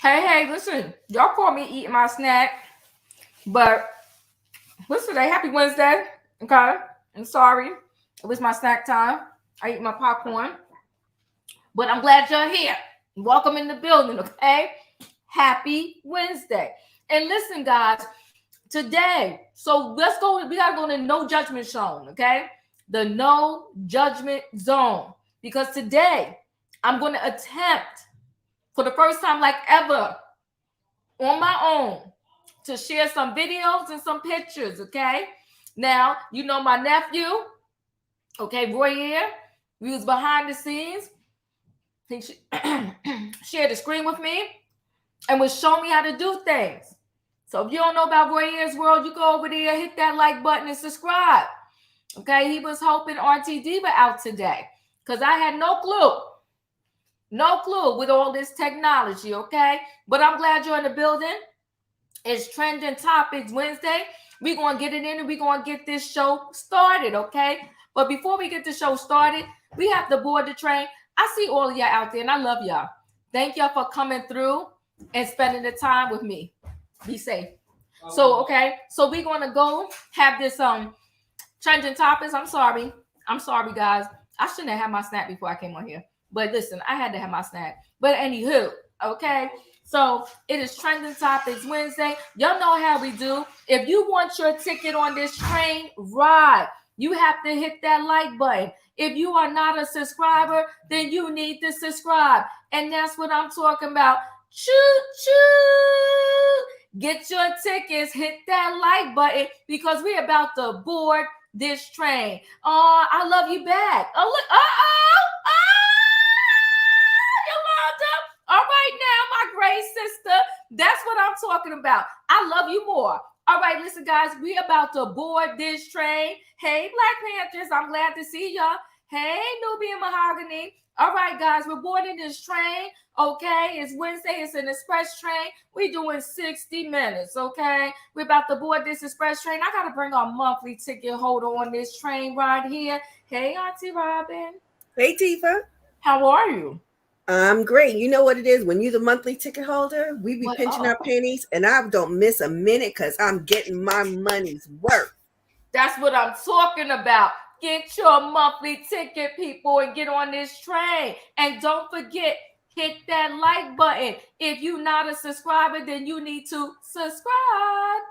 Hey, listen, y'all call me eating my snack, but listen, happy Wednesday, okay? I'm sorry, it was my snack time. I eat my popcorn, but I'm glad you're here. Welcome in the building, okay? Happy Wednesday. And listen, guys, today, so let's go, we gotta go to no judgment zone, okay? The no judgment zone. Because today, I'm gonna attempt for the first time like ever on my own to share some videos and some pictures, okay? Now, you know my nephew, okay, Roy here, he was behind the scenes. He shared the screen with me and was showing me how to do things. So if you don't know about Roy Ayers World, you go over there, hit that like button and subscribe. Okay, he was helping RT Diva out today because I had no clue with all this technology, okay? But I'm glad you're in the building. It's Trending Topics Wednesday. We're going to get it in and we're going to get this show started, okay? But before we get the show started, we have to board the train. I see all of y'all out there and I love y'all. Thank y'all for coming through and spending the time with me. Be safe. So, okay. So we're going to go have this Trending Topics. I'm sorry, guys. I shouldn't have had my snack before I came on here. But listen, I had to have my snack. But anywho, okay. So it is Trending Topics Wednesday. Y'all know how we do. If you want your ticket on this train ride, you have to hit that like button. If you are not a subscriber, then you need to subscribe. And that's what I'm talking about. Choo-choo. Get your tickets, hit that like button because we're about to board this train. Oh, I love you back. Oh, look. Yolanda. All right now, my great sister. That's what I'm talking about. I love you more. All right, listen, guys. We about to board this train. Hey, Black Panthers. I'm glad to see y'all. Hey, Nubian Mahogany. All right, guys. We're boarding this train. Okay, it's Wednesday. It's an express train. We're doing 60 minutes, okay? We're about to board this express train. I got to bring our monthly ticket holder on this train right here. Hey, Auntie Robin. Hey, Tifa. How are you? I'm great. You know what it is? When you're the monthly ticket holder, we be pinching our pennies, and I don't miss a minute because I'm getting my money's worth. That's what I'm talking about. Get your monthly ticket, people, and get on this train. And don't forget, hit that like button. If you're not a subscriber, then you need to subscribe.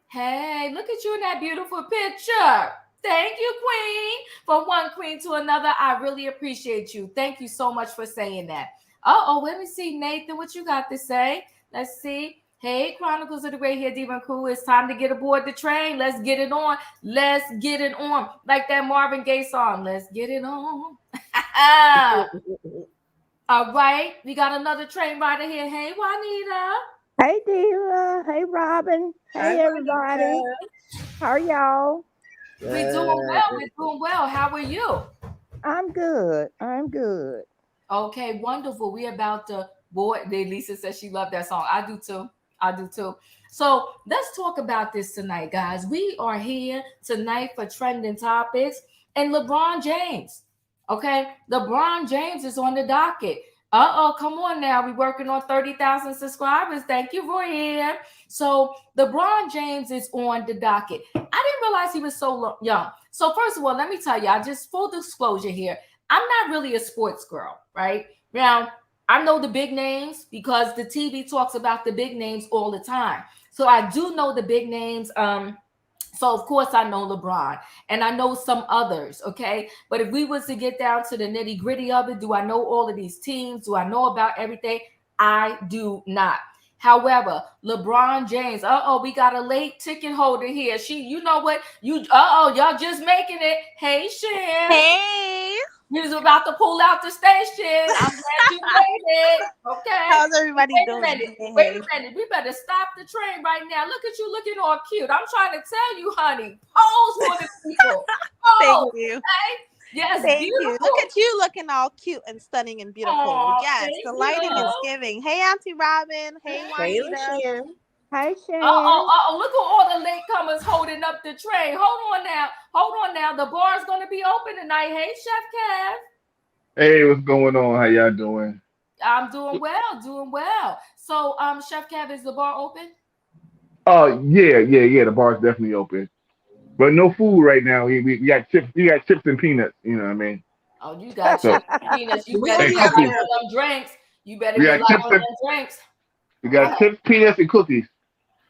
Hey, look at you in that beautiful picture. Thank you, Queen. From one queen to another, I really appreciate you. Thank you so much for saying that. Let me see, Nathan, what you got to say? Let's see. Hey, Chronicles of the Great Hair Diva Crew, it's time to get aboard the train. Let's get it on. Let's get it on. Like that Marvin Gaye song. Let's get it on. All right. We got another train rider here. Hey, Juanita. Hey, Diva. Hey, Robin. Hey, everybody. Juanita. How are y'all? We're doing well. We're doing well. How are you? I'm good. Okay, wonderful. We're about to board. Lisa says she loved that song. I do too. So let's talk about this tonight, guys. We are here tonight for Trending Topics and LeBron James. Okay, LeBron James is on the docket. Come on now. We're working on 30,000 subscribers. Thank you, Roy. So LeBron James is on the docket. I didn't realize he was so young. So first of all, let me tell you, just full disclosure here. I'm not really a sports girl, right? Now, I know the big names because the TV talks about the big names all the time. So I do know the big names. So of course I know LeBron and I know some others, okay? But if we was to get down to the nitty gritty of it, do I know all of these teams? Do I know about everything? I do not. However, LeBron James, we got a late ticket holder here. You know what? Y'all just making it. Hey, Shan. Hey. You was about to pull out the station. I'm glad you made it. Okay. How's everybody doing? Wait a minute. We better stop the train right now. Look at you looking all cute. I'm trying to tell you, honey. Pose for the people. Thank you. Okay? Yes, Thank beautiful. you. Look at you looking all cute and stunning and beautiful. Aw, yes, the lighting is giving. Hey, Auntie Robin. Hey, Juanita. Hey, Shan. Look at all the latecomers holding up the train. Hold on now. The bar's going to be open tonight. Hey, Chef Kev. Hey, what's going on? How y'all doing? I'm doing well. So, Chef Kev, is the bar open? Yeah. The bar's definitely open, but no food right now. We got chips. We got chips and peanuts. You know what I mean? Oh, you got chips and peanuts. You We better only get have like a- one of them drinks. You better We get got like chips one of and- them drinks. We got chips, peanuts, and cookies.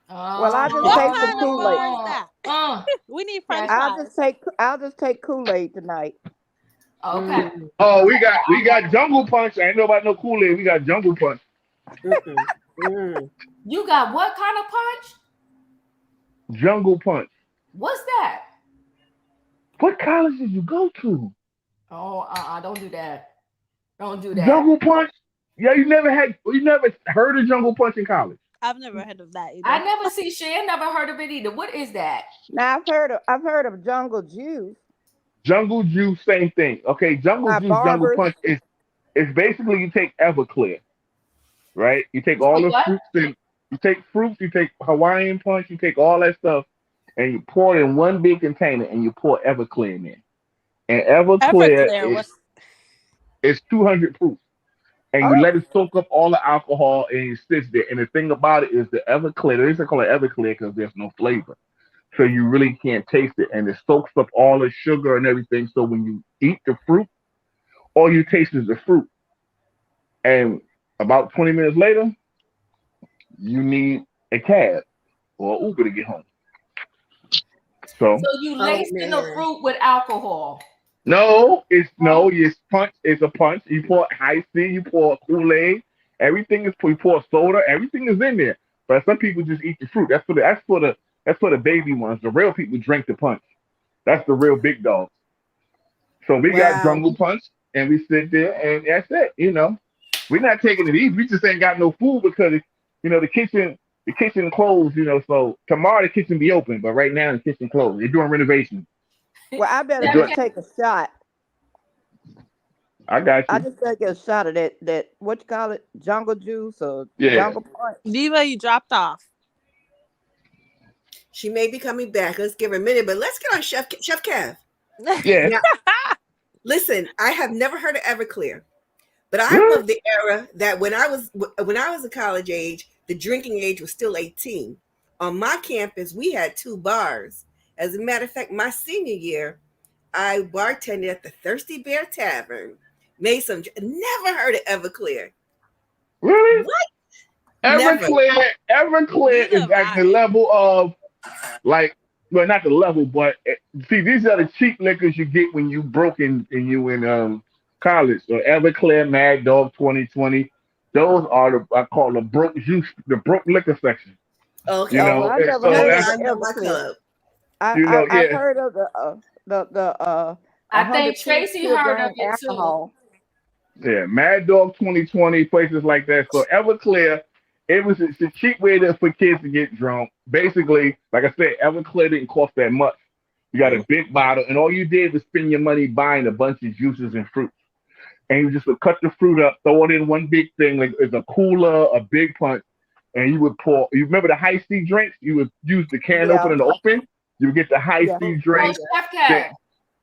Well, I just What take kind some of Kool-Aid. bar is that? We need French I'll fries. just take Kool-Aid tonight. Okay. Oh, we got Jungle Punch. I ain't know about no Kool-Aid. We got Jungle Punch. You got what kind of punch? Jungle Punch. What's that? What college did you go to? Oh, don't do that. Don't do that. Jungle Punch? Yeah, you never heard of Jungle Punch in college? I've never heard of that either. I never see Shan, never heard of it either. What is that? Now I've heard of Jungle Juice. Jungle Juice, same thing. Okay, Jungle Juice, Jungle Barbers. Punch is basically you take Everclear, right? You take all the fruits and you take Hawaiian Punch, you take all that stuff, and you pour it in one big container, and you pour Everclear in there. And Everclear is 200 proof. And you let it soak up all the alcohol and it sits there. And the thing about it is the Everclear, they used to call it Everclear because there's no flavor. So you really can't taste it. And it soaks up all the sugar and everything. So when you eat the fruit, all you taste is the fruit. And about 20 minutes later, you need a cab or Uber to get home. So you laced in the fruit with alcohol. No, it's punch. It's a punch. You pour high C, you pour Kool-Aid. Everything is you pour soda. Everything is in there. But some people just eat the fruit. That's for the baby ones. The real people drink the punch. That's the real big dogs. So we got Jungle Punch, and we sit there, and that's it. You know, we're not taking it easy. We just ain't got no food because the kitchen closed. You know, so tomorrow the kitchen be open, but right now the kitchen closed. They're doing renovations. Well, I better just take a shot. I got you. I just take a shot of that what you call it, Jungle Juice or Jungle Punch. Diva, you dropped off. She may be coming back. Let's give her a minute, but let's get on Chef Kev. Yeah. Now, listen, I have never heard of Everclear, but I love the era that when I was a college age, the drinking age was still 18. On my campus, we had 2 bars. As a matter of fact, my senior year, I bartended at the Thirsty Bear Tavern. Never heard of Everclear. Really? What? Everclear is at the level of not the level, but see, these are the cheap liquors you get when you broke in college. So Everclear, Mad Dog 2020, those are I call the broke juice, the broke liquor section. Okay. I never heard of Everclear. I've heard of the I think Tracy heard of it too. Yeah, Mad Dog 2020, places like that. So Everclear, it's a cheap way for kids to get drunk. Basically, like I said, Everclear didn't cost that much. You got a big bottle, and all you did was spend your money buying a bunch of juices and fruits. And you just would cut the fruit up, throw it in one big thing, like it's a cooler, a big punch, and you would pour. You remember the high C drinks? You would use the can opener to open. You get the high C drink.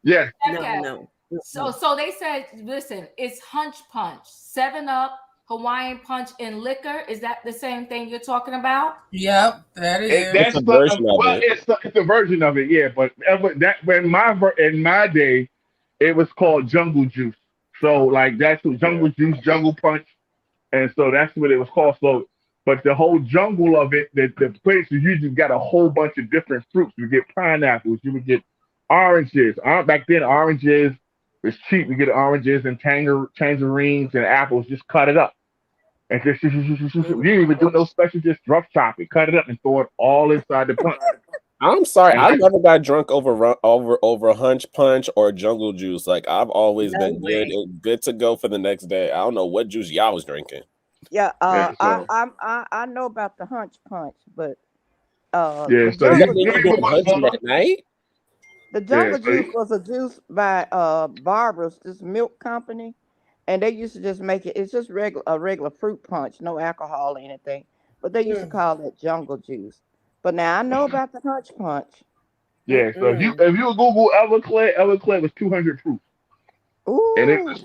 Yes. No. So they said, listen, it's Hunch Punch, 7-Up, Hawaiian Punch, and liquor. Is that the same thing you're talking about? Yep, that is. That's a version of it. It's a version of it, yeah. But in my day, it was called Jungle Juice. So like that's what Jungle Juice, Jungle Punch, and so that's what it was called. So, but the whole jungle of it, the place is usually got a whole bunch of different fruits. You get pineapples, you would get oranges. Back then, oranges was cheap. You get oranges and tangerines and apples. Just cut it up. And just, you didn't even do no special, just rough chop it, cut it up, and throw it all inside the punch. I'm sorry, I never got drunk over hunch punch or jungle juice. Like I've always been good to go for the next day. I don't know what juice y'all was drinking. Yeah, I know about the hunch punch, but so that night. The jungle juice was a juice by Barbara's, this milk company, and they used to just make it. It's just a regular fruit punch, no alcohol or anything, but they used to call it jungle juice. But now I know about the hunch punch. Yeah, so if you Google Everclear was 200 proof. Ooh. And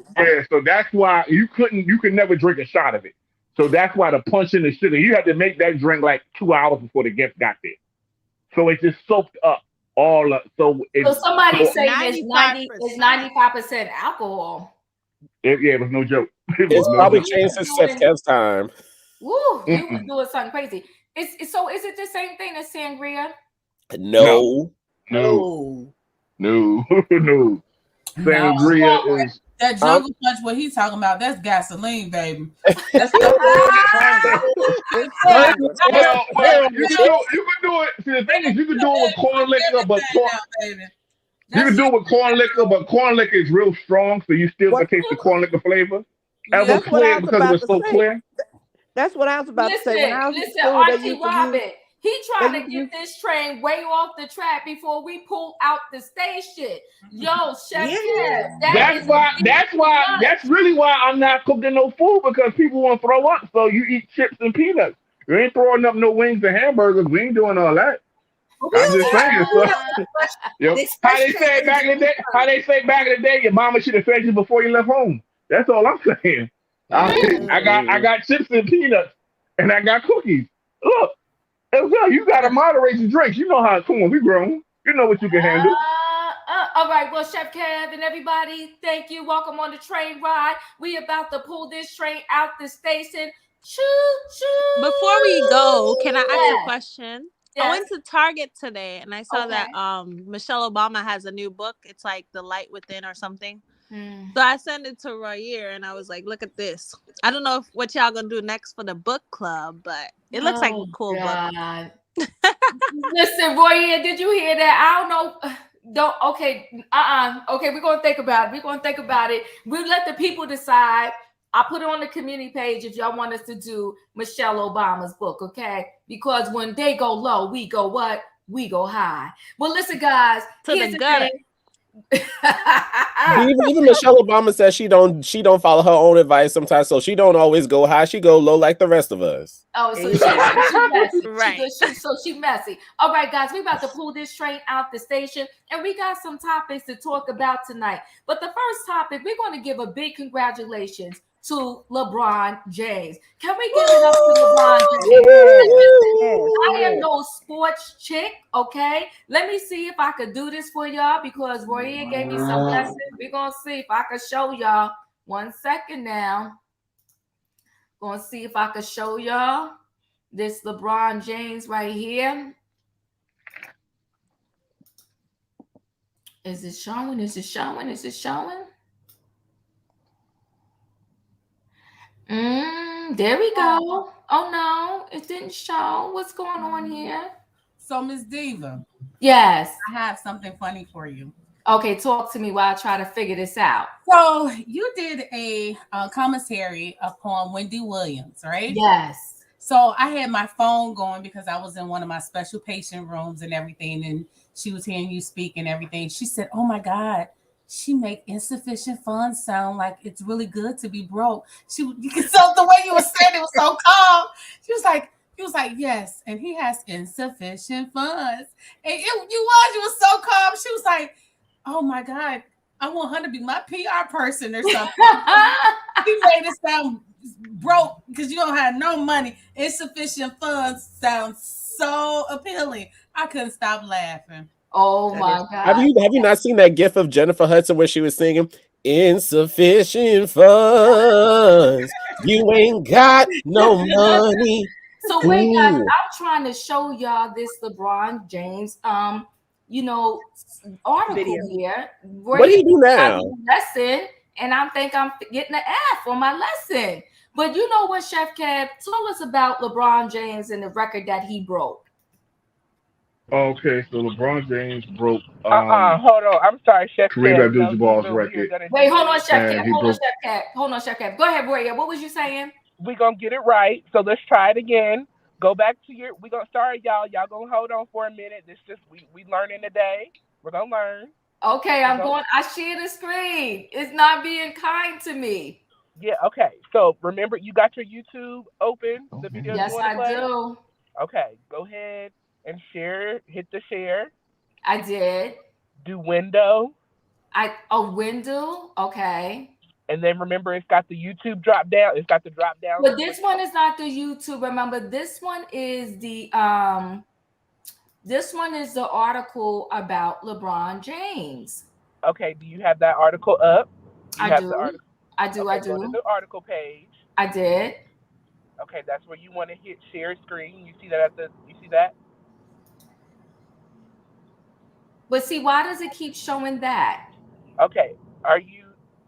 so that's why you could never drink a shot of it. So that's why the punch in the sugar, you had to make that drink like 2 hours before the gift got there. So it just soaked up all up. So somebody saying it's 95% alcohol. It was no joke. It's probably changed since Kev's time. Woo, you was doing something crazy. Is it the same thing as sangria? No. Sangria is that jungle punch. What he's talking about? That's gasoline, baby. That's you can do it. See, the thing is, you can do it with corn liquor, but corn liquor is real strong, so you still can taste the corn liquor flavor. Everclear because it was so clear. That's what I was about to say. Listen, Auntie Robin, he trying to get this train way off the track before we pull out the station. Yo, Chef That's really why I'm not cooking no food, because people want to throw up. So you eat chips and peanuts. You ain't throwing up no wings and hamburgers. We ain't doing all that. I'm just saying. So, how they say back in the day, your mama should have fed you before you left home. That's all I'm saying. I got chips and peanuts, and I got cookies. Look, you got to moderate your drinks. You know how. Come on, we grown. You know what you can handle. All right. Well, Chef Kev and everybody, thank you. Welcome on the train ride. We about to pull this train out the station. Choo choo. Before we go, can I ask a question? Yes. I went to Target today and I saw that Michelle Obama has a new book. It's like The Light Within or something. So I sent it to Royer and I was like, look at this. I don't know what y'all gonna do next for the book club, but it looks like a cool book. Listen, Royer, did you hear that? I don't know. Okay, we're gonna think about it. We'll let the people decide. I'll put it on the community page if y'all want us to do Michelle Obama's book, okay? Because when they go low, we go what? We go high. Well, listen, guys. To the gutter. Even Michelle Obama says she don't follow her own advice sometimes, so she don't always go high. She go low like the rest of us. Oh, so she's messy. Right. She's messy. All right, guys, we about to pull this train out the station, and we got some topics to talk about tonight. But the first topic, we're going to give a big congratulations to LeBron James. Can we give it up to LeBron James? I am no sports chick, okay? Let me see if I could do this for y'all because Royer gave me some lessons. We're going to see if I can show y'all. 1 second now. Going to see if I can show y'all this LeBron James right here. Is it showing? Is it showing? Is it showing? There we go. Oh no, it didn't show. What's going on here? So, Miss Diva. Yes. I have something funny for you. Okay, talk to me while I try to figure this out. So you did a commentary upon Wendy Williams, right? Yes. So I had my phone going because I was in one of my special patient rooms and everything, and she was hearing you speak and everything. She said, "Oh my God, she make insufficient funds sound like it's really good to be broke." You can tell the way you were saying it was so calm. He was like, yes, and he has insufficient funds. And you was so calm. She was like, oh my God, I want her to be my PR person or something. He made it sound broke because you don't have no money. Insufficient funds sounds so appealing. I couldn't stop laughing. Oh my God. Have you not seen that gif of Jennifer Hudson where she was singing Insufficient funds. You ain't got no money. So wait, guys, I'm trying to show y'all this LeBron James article Video. here. What do you do now? Lesson, and I think I'm getting an F on my lesson. But you know what, Chef Kev, tell us about LeBron James and the record that he broke. Okay, so LeBron James broke Hold on. I'm sorry, Chef Kareem Kev. Abdul-Jabbar's record. Wait, hold on, Chef and Kev. he Hold on, broke. Chef Kev. Hold on, Chef Kev. Go ahead, Roya. What was you saying? We're going to get it right. So let's try it again. Go back to we're going to, sorry, y'all. Y'all going to hold on for a minute. This just, we learning today. We're going to learn. Okay, I share the screen. It's not being kind to me. Yeah, okay. So remember, you got your YouTube open, the video yes, you want to play? Yes, I do. Okay, go ahead and share. Hit the share. I did. Do window. A window, okay. And then remember, it's got the YouTube drop down. It's got the drop down. But this one is not the YouTube. Remember, this one is the article about LeBron James. Okay, do you have that article up? I do. I do. Go to the article page. I did. Okay, that's where you want to hit share screen. You see that you see that? But see, why does it keep showing that? Okay.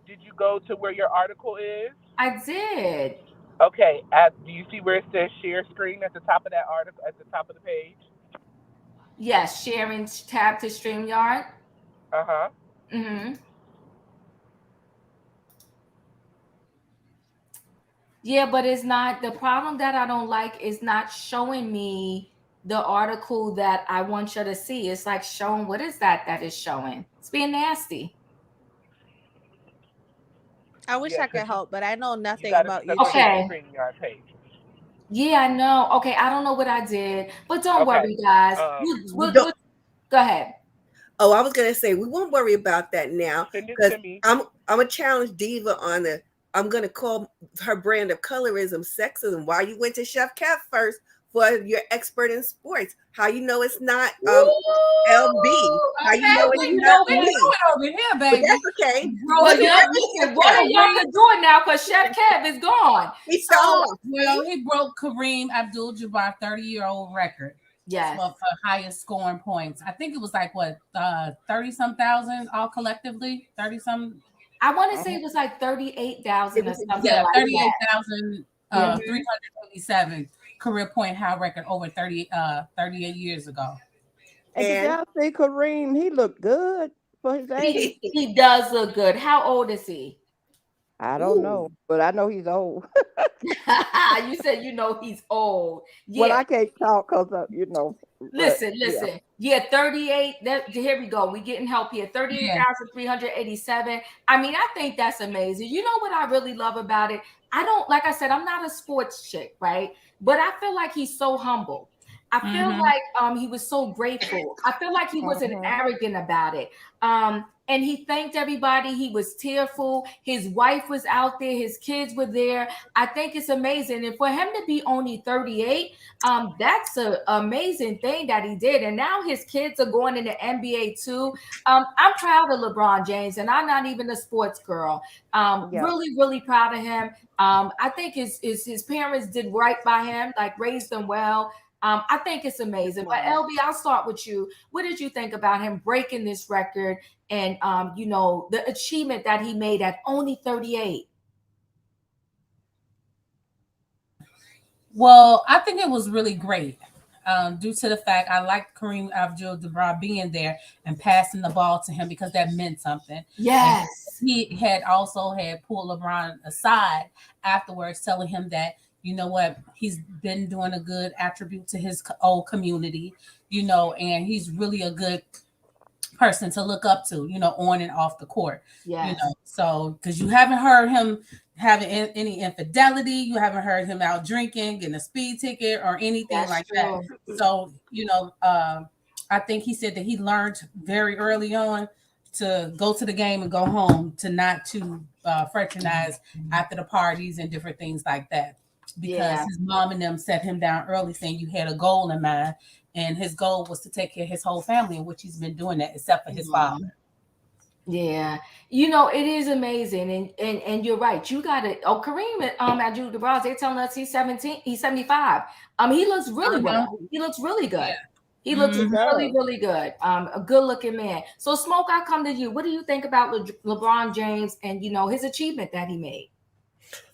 Did you go to where your article is? I did. Okay. Do you see where it says share screen at the top of that article, at the top of the page? Yes, sharing tab to StreamYard. Uh-huh. Mm-hmm. Yeah, but it's not, the problem that I don't like is not showing me the article that I want you to see. It's like showing, what is that is showing? It's being nasty. I wish I could help, but I know nothing about YouTube. Okay. Yeah, I know. Okay, I don't know what I did, but don't worry, guys. Go ahead. Oh, I was gonna say we won't worry about that now because I'm a challenge Diva on the. I'm gonna call her brand of colorism sexism. Why you went to Chef Kev first for your expert in sports? How you know it's not LB? How you know it's not me? Over here, baby. But that's okay. What y'all can do it now because Chef Kev is gone. He fell off. Well, he broke Kareem Abdul-Jabbar 30-year-old record. Yes. For highest scoring points. I think it was like 30-some thousand all collectively. 30-some. I want to say it was like 38,000 or something. Yeah, 38,387 career point high record over 38 years ago. And did y'all see Kareem? He looked good for his age. He does look good. How old is he? I don't know, but I know he's old. You said he's old. Yeah. Well, I can't talk because Listen. Yeah, 38. Here we go. We getting help here. 38,387. I mean, I think that's amazing. You know what I really love about it? Like I said, I'm not a sports chick, right? But I feel like he's so humble. I feel like he was so grateful. I feel like he wasn't arrogant about it. And he thanked everybody. He was tearful. His wife was out there. His kids were there. I think it's amazing. And for him to be only 38, that's an amazing thing that he did. And now his kids are going in the NBA too. I'm proud of LeBron James, and I'm not even a sports girl. Really, really proud of him. I think his parents did right by him, like raised him well. I think it's amazing. But LB, I'll start with you. What did you think about him breaking this record and the achievement that he made at only 38? Well, I think it was really great. Due to the fact I liked Kareem Abdul-Jabbar being there and passing the ball to him because that meant something. Yes. And he had also pulled LeBron aside afterwards, telling him that, you know what, he's been doing a good attribute to his old community, and he's really a good person to look up to, on and off the court. Yeah. So because you haven't heard him having any infidelity, you haven't heard him out drinking, getting a speed ticket or anything that. So, I think he said that he learned very early on to go to the game and go home, to not to fraternize after the parties and different things like that. Because his mom and them set him down early saying you had a goal in mind, and his goal was to take care of his whole family, in which he's been doing that except for his father. Yeah, you know, it is amazing, and you're right. You got to. Oh, Kareem, Abdul-Jabbar, they're telling us he's 17, he's 75. He looks really Uh-huh. well. He looks really good. Yeah. He looks He Mhm. really, does. really good. A good looking man. So, Smoke, I come to you. What do you think about LeBron James and his achievement that he made?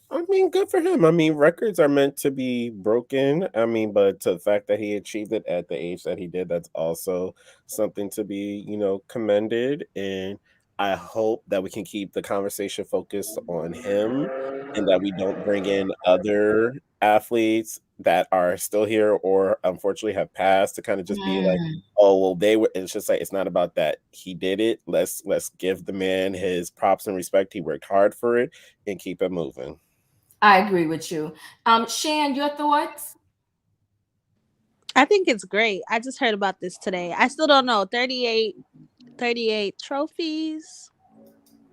I mean, good for him. I mean, records are meant to be broken. I mean, but to the fact that he achieved it at the age that he did, that's also something to be, commended. And I hope that we can keep the conversation focused on him and that we don't bring in other athletes that are still here or unfortunately have passed to kind of just be like, Mm, oh, well, they were. It's just like it's not about that. He did it. Let's give the man his props and respect. He worked hard for it and keep it moving. I agree with you. Shan, your thoughts? I think it's great. I just heard about this today. I still don't know. 38 trophies.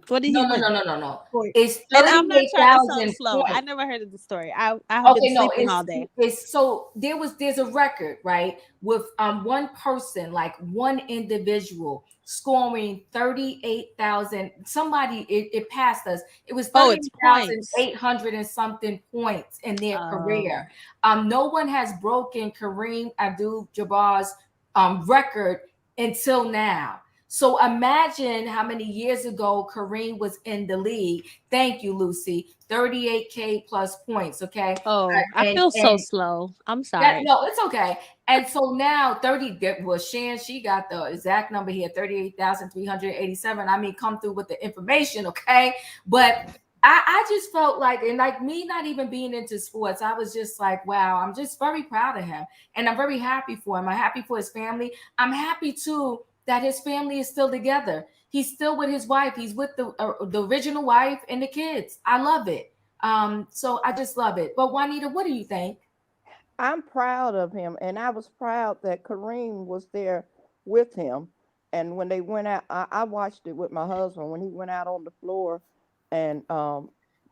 What did he No, no, win? no, no, no, no. Wait. It's And I'm not trying to sound 38,000 slow. I points. never heard of the story. I have been Okay, no, sleeping all day. it's so there's a record, right, with one person, like one individual scoring 38,000. Somebody it passed us. It was Oh, it's 38,800 points. and something points in their career. Oh. No one has broken Kareem Abdul-Jabbar's record until now. So imagine how many years ago Kareem was in the league. Thank you, Lucy. 38K plus points. Okay. Oh, I And feel so slow. I'm yeah, sorry. no, it's okay. And so now 30, well, Shan, she got the exact number here, 38,387. I mean, come through with the information, okay? But I just felt like, and like me not even being into sports, I was just like, wow, I'm just very proud of him. And I'm very happy for him. I'm happy for his family. I'm happy too that his family is still together. He's still with his wife. He's with the original wife and the kids. I love it. So I just love it. But Juanita, what do you think? I'm proud of him, and I was proud that Kareem was there with him. And when they went out, I watched it with my husband when he went out on the floor and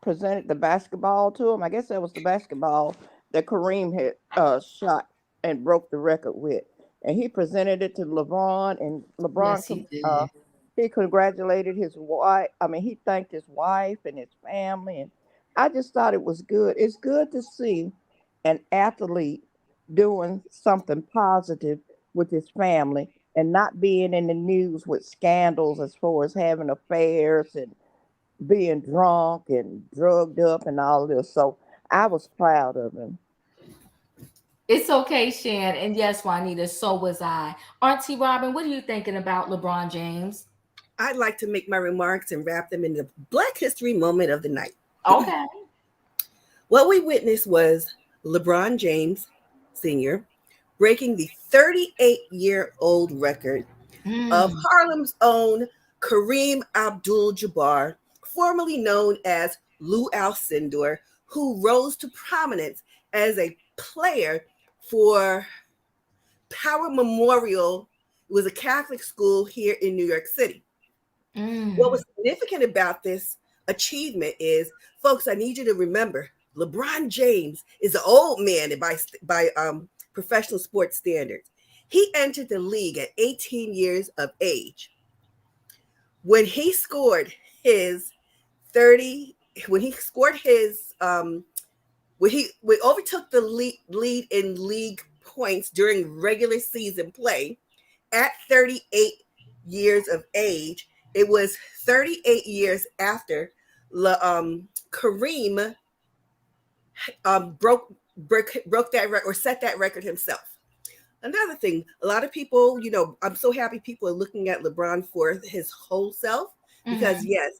presented the basketball to him. I guess that was the basketball that Kareem had shot and broke the record with. And he presented it to LeBron, and Yes, he did. he congratulated his wife. I mean, he thanked his wife and his family, and I just thought it was good. It's good to see an athlete doing something positive with his family and not being in the news with scandals as far as having affairs and being drunk and drugged up and all this. So I was proud of him. It's okay, Shan. And yes, Juanita, so was I. Auntie Robin, what are you thinking about LeBron James? I'd like to make my remarks and wrap them in the Black History moment of the night. Okay. What we witnessed was LeBron James Sr. breaking the 38-year-old record of Mm, Harlem's own Kareem Abdul-Jabbar, formerly known as Lou Alcindor, who rose to prominence as a player for Power Memorial. It was a Catholic school here in New York City. What mm. was significant about this achievement is, folks, I need you to remember, LeBron James is an old man by professional sports standards. He entered the league at 18 years of age. When he scored his 30, when he scored his when overtook the lead in league points during regular season play at 38 years of age. It was 38 years after Kareem broke that record or set that record himself. Another thing, a lot of people, I'm so happy people are looking at LeBron for his whole self because, Mhm. yes,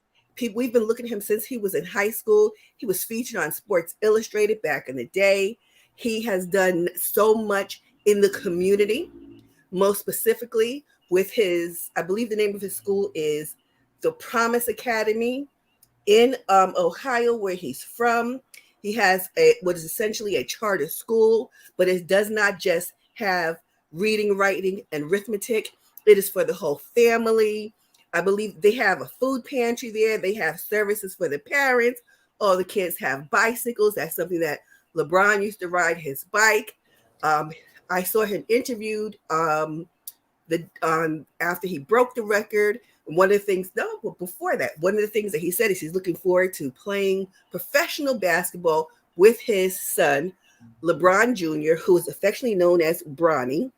we've been looking at him since he was in high school. He was featured on Sports Illustrated back in the day. He has done so much in the community, most specifically with I believe the name of his school is the Promise Academy in Ohio, where he's from. He has what is essentially a charter school, but it does not just have reading, writing, and arithmetic. It is for the whole family. I believe they have a food pantry there. They have services for the parents. All the kids have bicycles. That's something that LeBron used to ride his bike. I saw him interviewed after he broke the record One of the things, no, but before that, one of the things that he said is he's looking forward to playing professional basketball with his son, LeBron Jr., who is affectionately known as Bronny.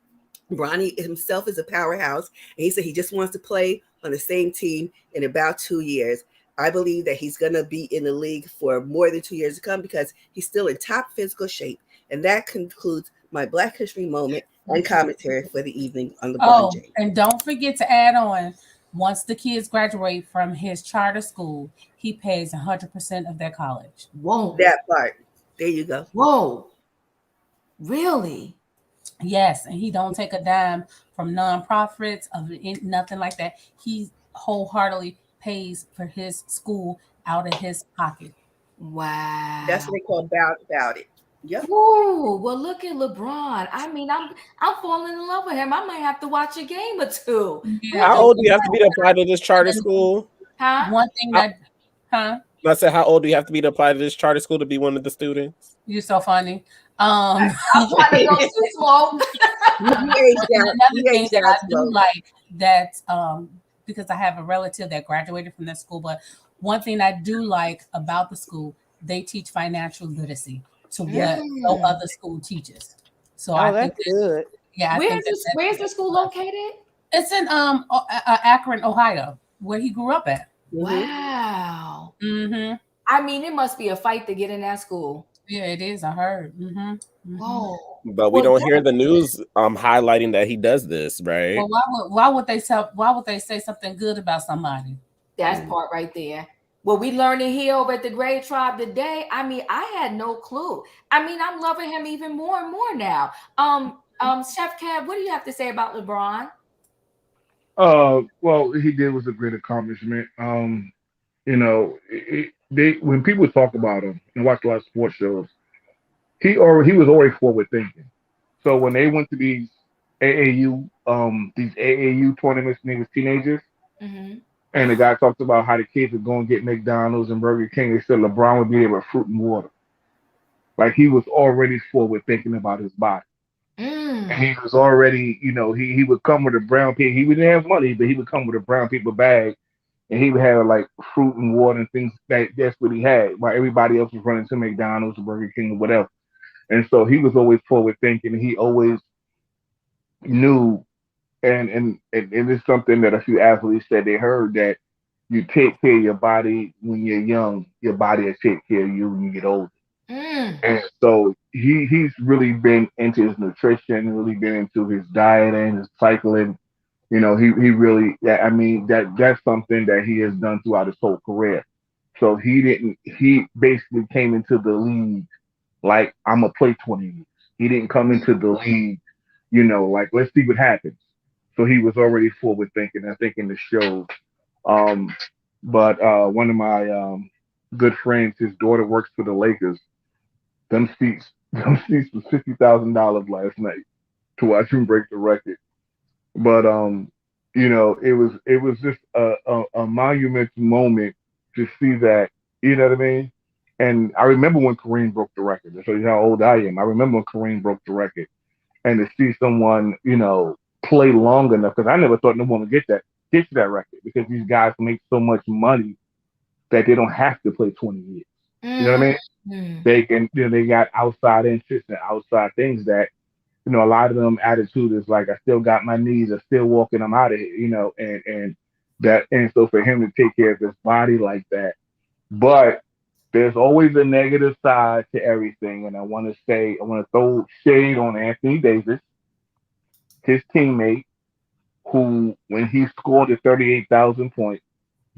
Bronny himself is a powerhouse, and he said he just wants to play on the same team in about 2 years. I believe that he's going to be in the league for more than 2 years to come because he's still in top physical shape. And that concludes my Black History moment and commentary for the evening on LeBron James. And don't forget to add on, once the kids graduate from his charter school, he pays 100% of their college. Whoa. That part. There you go. Whoa. Really? Yes, and he don't take a dime from nonprofits of nothing like that. He wholeheartedly pays for his school out of his pocket. Wow. That's what they call about it. Yep. Ooh, well, look at LeBron. I mean, I'm falling in love with him. I might have to watch a game or two. Yeah. How old do you have to be to apply to this charter school? Huh? One thing that, I said, how old do you have to be to apply to this charter school to be one of the students? You're so funny. I'm trying to go too small. Another thing that I do like that, because I have a relative that graduated from that school, but one thing I do like about the school, they teach financial literacy to what no other school teaches. So I think that's good. Yeah. Where's the school located? It's in Akron, Ohio, where he grew up at. Wow. Mm-hmm. I mean, it must be a fight to get in that school. Yeah, it is. I heard. Mm-hmm. Mm-hmm. Whoa. But we don't hear the news highlighting that he does this, right? Well, why would they say something good about somebody? That's part right there. Well, we learned it here over at the Great Tribe today. I mean, I had no clue. I mean, I'm loving him even more and more now. Chef Cab, what do you have to say about LeBron? Well, he did was a great accomplishment. You know, when people talk about him and watch a lot of sports shows, he was already forward thinking. So when they went to these AAU tournaments when they was teenagers, and the guy talked about how the kids would go and get McDonald's and Burger King, they said LeBron would be there with fruit and water. Like he was already forward thinking about his body. And he was already, you know, he would come with a brown paper. He wouldn't have money, but he would come with a brown paper bag, and he would have like fruit and water and things. That's what he had, while everybody else was running to McDonald's or Burger King or whatever. And so he was always forward thinking. And he always knew, and it's something that a few athletes said they heard, that you take care of your body when you're young, your body will take care of you when you get older. And so he's really been into his nutrition, really been into his diet and his cycling. You know, he really, I mean, that's something that he has done throughout his whole career. So he basically came into the league like, I'm gonna play 20 years. He didn't come into the league, you know, like, let's see what happens. So he was already forward thinking, I think, in the show. But one of my good friends, his daughter works for the Lakers. Them seats was $50,000 last night to watch him break the record. But you know, it was just a monumental moment to see that, you know what I mean? And I remember when Kareem broke the record. To show you how old I am. I remember when Kareem broke the record, and to see someone, you know, play long enough, because I never thought no one would get to that record, because these guys make so much money that they don't have to play 20 years. You know what I mean? They can, you know, they got outside interests and outside things that, you know, a lot of them attitude is like, I still got my knees, I'm still walking, I'm out of here, you know, and so for him to take care of his body like that. But there's always a negative side to everything. And I want to throw shade on Anthony Davis, his teammate, who, when he scored the 38,000 points,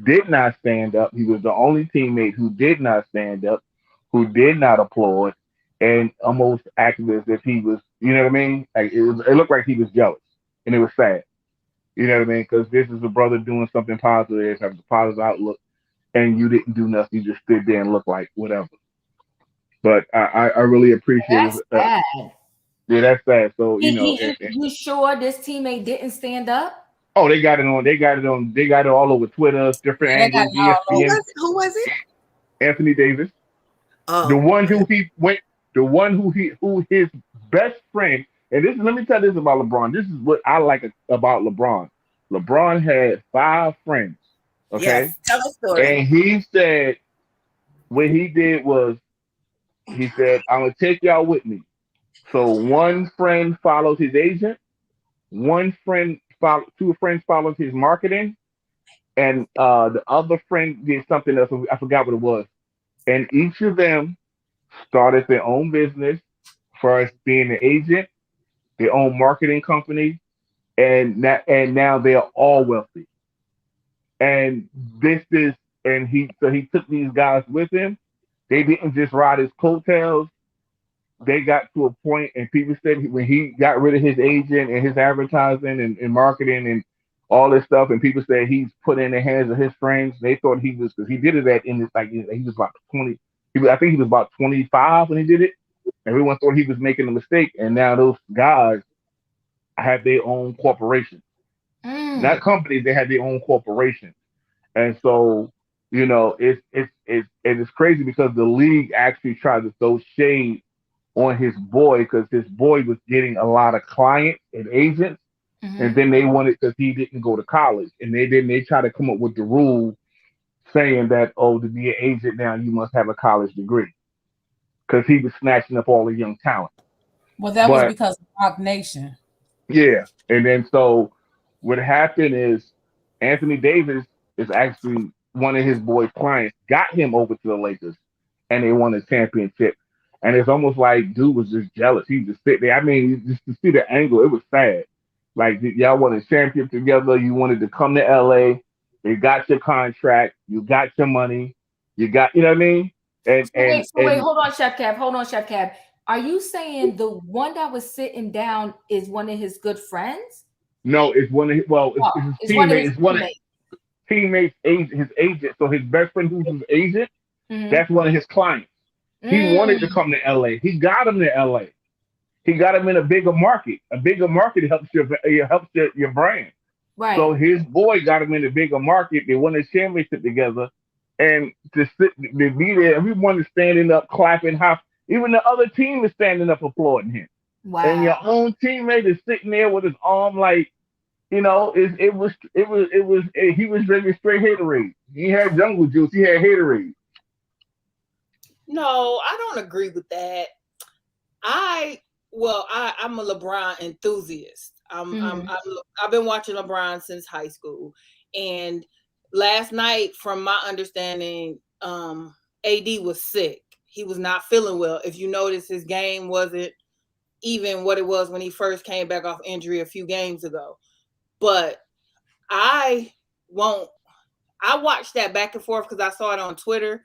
did not stand up. He was the only teammate who did not stand up, who did not applaud, and almost acted as if he was, you know what I mean? Like it looked like he was jealous, and it was sad. You know what I mean? Because this is a brother doing something positive, having a positive outlook, and you didn't do nothing. You just stood there and looked like whatever. But I really appreciate it. That's sad. Yeah, that's sad. So you sure this teammate didn't stand up? Oh, they got it on. They got it all over Twitter, different angles. ESPN. Who was it? Anthony Davis. Oh, the one who his best friend. And let me tell you this about LeBron. This is what I like about LeBron. LeBron had 5 friends. Okay, Yes, tell a story. and he said what he did was he said, "I'm gonna take y'all with me." So one friend followed his agent, two friends followed his marketing, and the other friend did something else. I forgot what it was. And each of them started their own business, first being an agent, their own marketing company, and now they are all wealthy. And this is and he took these guys with him. They didn't just ride his coattails. They got to a point, and people said when he got rid of his agent and his advertising and marketing and all this stuff, and people said he's put in the hands of his friends. They thought he was because he did it at in this like he was about 20. I think he was about 25 when he did it. Everyone thought he was making a mistake, and now those guys have their own corporation, not companies. They have their own corporation, and so it's crazy because the league actually tried to throw shade on his boy because his boy was getting a lot of clients and agents, and then they wanted because he didn't go to college, and they try to come up with the rule saying that to be an agent now you must have a college degree because he was snatching up all the young talent. Well, that was But because of Rock Nation. yeah, and then so what happened is Anthony Davis is actually one of his boy clients, got him over to the Lakers, and they won a championship. And it's almost like dude was just jealous. He just sit there. I mean, just to see the angle, it was sad. Like y'all won a championship together. You wanted to come to LA. You got your contract. You got your money. You got, you know what I mean? And So wait, hold on, Chef Cab. Hold on, Chef Cab. Are you saying the one that was sitting down is one of his good friends? no, it's one of his, it's his teammate. It's one of his teammates, his agent. So his best friend, who's his agent, that's one of his clients. He wanted to come to LA. He got him to LA. He got him in a bigger market. A bigger market helps your brand. Right. So his boy got him in a bigger market. They won a championship together, and to be there, everyone is standing up, clapping. Even the other team is standing up, applauding him. Wow. And your own teammate is sitting there with his arm like, he was drinking straight haterade. He had jungle juice. He had haterade. No, I don't agree with that. I'm a LeBron enthusiast. I've been watching LeBron since high school, and last night, from my understanding, AD was sick. He was not feeling well. If you notice, his game wasn't even what it was when he first came back off injury a few games ago. But I watched that back and forth because I saw it on Twitter.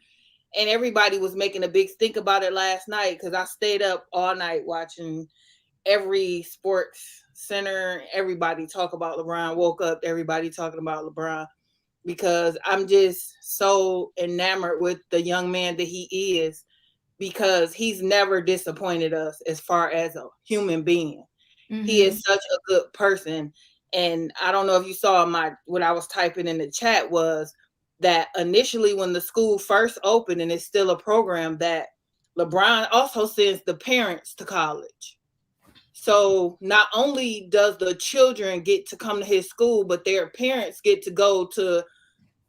And everybody was making a big stink about it last night because I stayed up all night watching every sports center, everybody talk about LeBron. Woke up, everybody talking about LeBron because I'm just so enamored with the young man that he is because he's never disappointed us as far as a human being. He is such a good person. And I don't know if you saw what I was typing in the chat was that initially when the school first opened, and it's still a program, that LeBron also sends the parents to college. So not only does the children get to come to his school, but their parents get to go to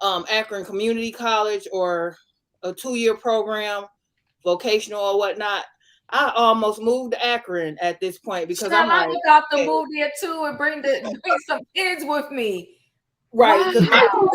Akron Community College or a 2-year program, vocational or whatnot. I almost moved to Akron at this point because I'm like, got to move there too and bring some kids with me. Right. Wow.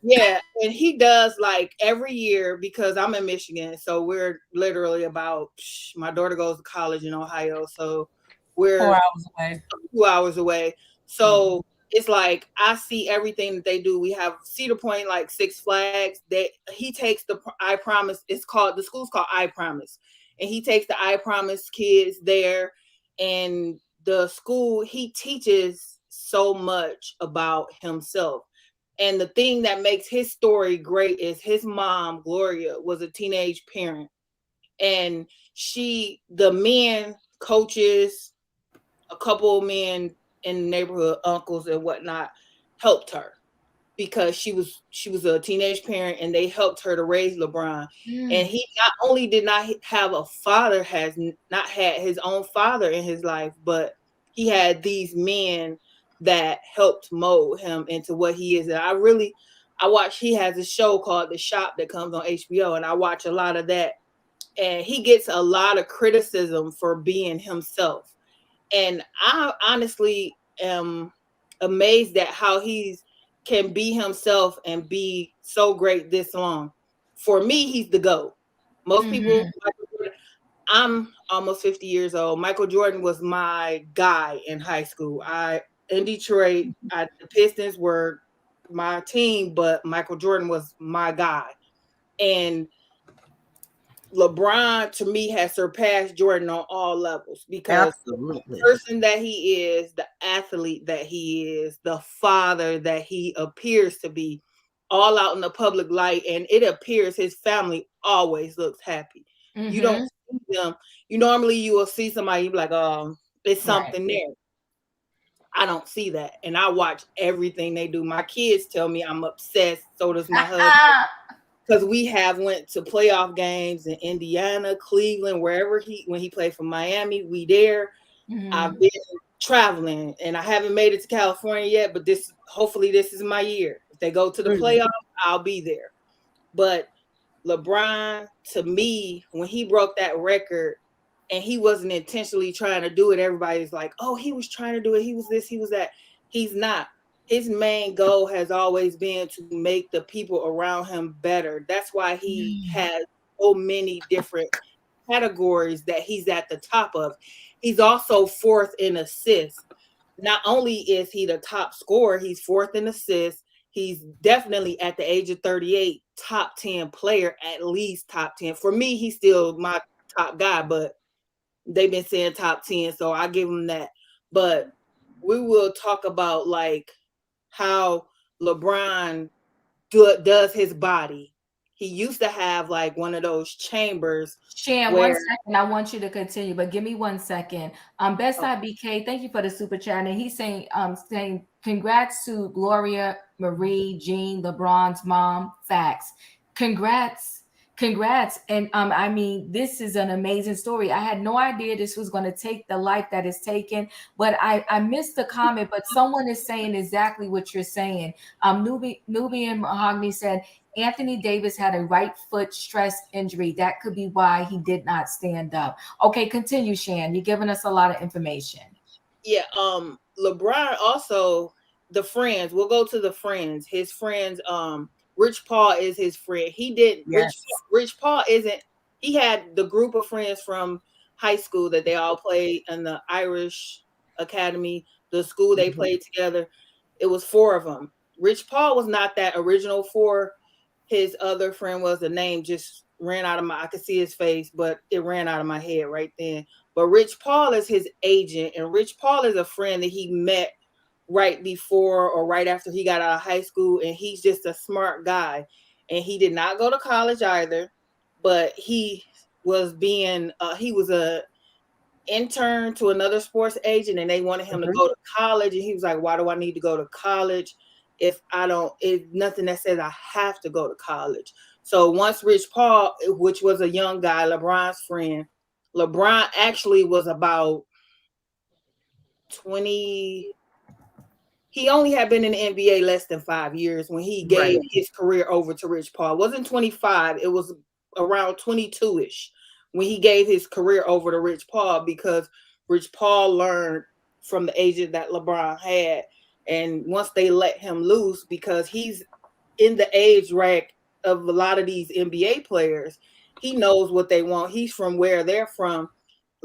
Yeah, and he does like every year because I'm in Michigan, so we're literally about. My daughter goes to college in Ohio, so we're 4 hours away. 2 hours away. So it's like I see everything that they do. We have Cedar Point, like Six Flags. That he takes the I Promise. The school's called I Promise, and he takes the I Promise kids there, and the school he teaches so much about himself. And the thing that makes his story great is his mom, Gloria, was a teenage parent. And the men, coaches, a couple of men in the neighborhood, uncles and whatnot, helped her because she was a teenage parent and they helped her to raise LeBron. And he not only did not have a father, has not had his own father in his life, but he had these men that helped mold him into what he is. And I watch, he has a show called The Shop that comes on HBO, and I watch a lot of that. And he gets a lot of criticism for being himself. And I honestly am amazed at how he can be himself and be so great this long. For me, he's the GOAT. Most people, I'm almost 50 years old. Michael Jordan was my guy in high school. In Detroit, the Pistons were my team, but Michael Jordan was my guy. And LeBron, to me, has surpassed Jordan on all levels because the person that he is, the athlete that he is, the father that he appears to be, all out in the public light, and it appears his family always looks happy. You don't see them. You will see somebody, you be like, oh, it's something there. I don't see that. And I watch everything they do. My kids tell me I'm obsessed. So does my husband. Because we have went to playoff games in Indiana, Cleveland, wherever when he played for Miami, we there. I've been traveling and I haven't made it to California yet, but hopefully this is my year. If they go to the playoffs, I'll be there. But LeBron, to me, when he broke that record and he wasn't intentionally trying to do it, everybody's like, oh, he was trying to do it. He was this, he was that. He's not. His main goal has always been to make the people around him better. That's why he has so many different categories that he's at the top of. He's also fourth in assists. Not only is he the top scorer, he's fourth in assists. He's definitely at the age of 38, top 10 player, at least top 10. For me, he's still my top guy, but they've been saying top 10, so I give him that. But we will talk about like how LeBron does his body. He used to have like one of those chambers. Shan, 1 second. I want you to continue, but give me 1 second. Bestside BK, thank you for the super chat. And he's saying congrats to Gloria, Marie, Jean, LeBron's mom. Facts. Congrats. And I mean, this is an amazing story. I had no idea this was going to take the life that it's taken, but I missed the comment, but someone is saying exactly what you're saying. Nubian Mahogany said Anthony Davis had a right foot stress injury. That could be why he did not stand up. Okay, continue, Shan. You're giving us a lot of information. Yeah, LeBron also, the friends, we'll go to the friends. His friends, Rich Paul is his friend. Rich Paul isn't, he had the group of friends from high school that they all played in the Irish Academy, the school they played together. It was 4 of them. Rich Paul was not that original 4. His other friend was, the name just ran out of I could see his face, but it ran out of my head right then. But Rich Paul is his agent, and Rich Paul is a friend that he met right before or right after he got out of high school, and he's just a smart guy. And he did not go to college either, but he was he was a intern to another sports agent, and they wanted him to go to college, and he was like, why do I need to go to college if it's nothing that says I have to go to college? So once Rich Paul, which was a young guy, LeBron's friend, LeBron actually was about 20. He only had been in the NBA less than 5 years when he gave his career over to Rich Paul. It wasn't 25. It was around 22-ish when he gave his career over to Rich Paul, because Rich Paul learned from the agent that LeBron had. And once they let him loose, because he's in the age rank of a lot of these NBA players, he knows what they want. He's from where they're from.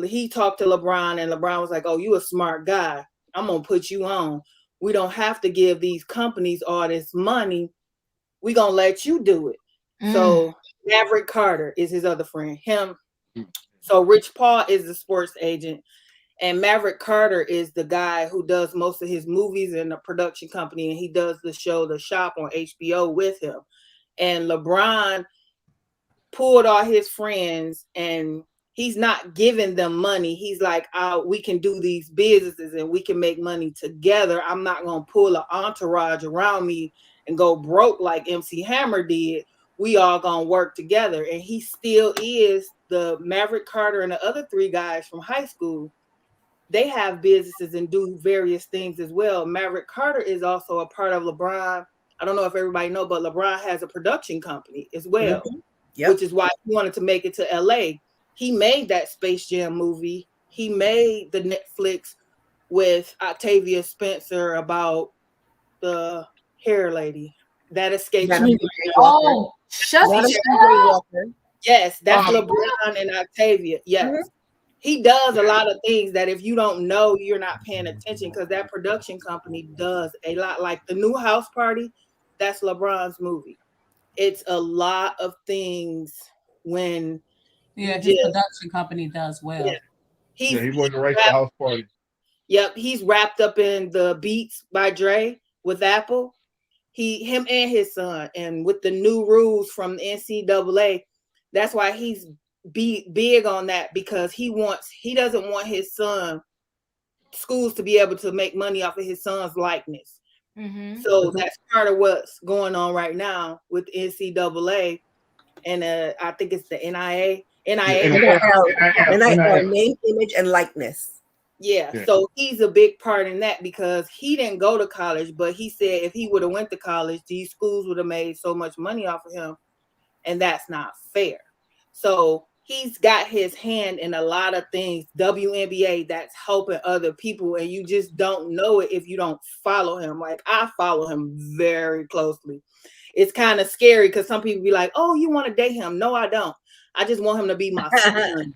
He talked to LeBron, and LeBron was like, oh, you a smart guy. I'm going to put you on. We don't have to give these companies all this money. We're going to let you do it. So Maverick Carter is his other friend. So Rich Paul is the sports agent, and Maverick Carter is the guy who does most of his movies in the production company, and he does the show The Shop on HBO with him. And LeBron pulled all his friends, and he's not giving them money. He's like, we can do these businesses and we can make money together. I'm not going to pull an entourage around me and go broke like MC Hammer did. We all going to work together. And he still is the Maverick Carter and the other 3 guys from high school. they have businesses and do various things as well. Maverick Carter is also a part of LeBron. I don't know if everybody know, but LeBron has a production company as well, which is why he wanted to make it to LA. He made that Space Jam movie. He made the Netflix with Octavia Spencer about the hair lady that escapes me. Oh, shut up. Yes, that's LeBron and Octavia. Yes. He does a lot of things that if you don't know, you're not paying attention, because that production company does a lot. Like the new House Party, that's LeBron's movie. It's a lot of things when his production company does well. Yeah. He wanted to write the House Party. Yep, he's wrapped up in the Beats by Dre with Apple. Him and his son, and with the new rules from the NCAA, that's why he's big on that, because he doesn't want his son schools to be able to make money off of his son's likeness. So that's part of what's going on right now with NCAA, and I think it's the NIL, name, image, and likeness. Yeah, so he's a big part in that, because he didn't go to college, but he said if he would have went to college, these schools would have made so much money off of him, and that's not fair. So he's got his hand in a lot of things, WNBA, that's helping other people, and you just don't know it if you don't follow him. Like, I follow him very closely. It's kind of scary because some people be like, oh, you want to date him? No, I don't. I just want him to be my son.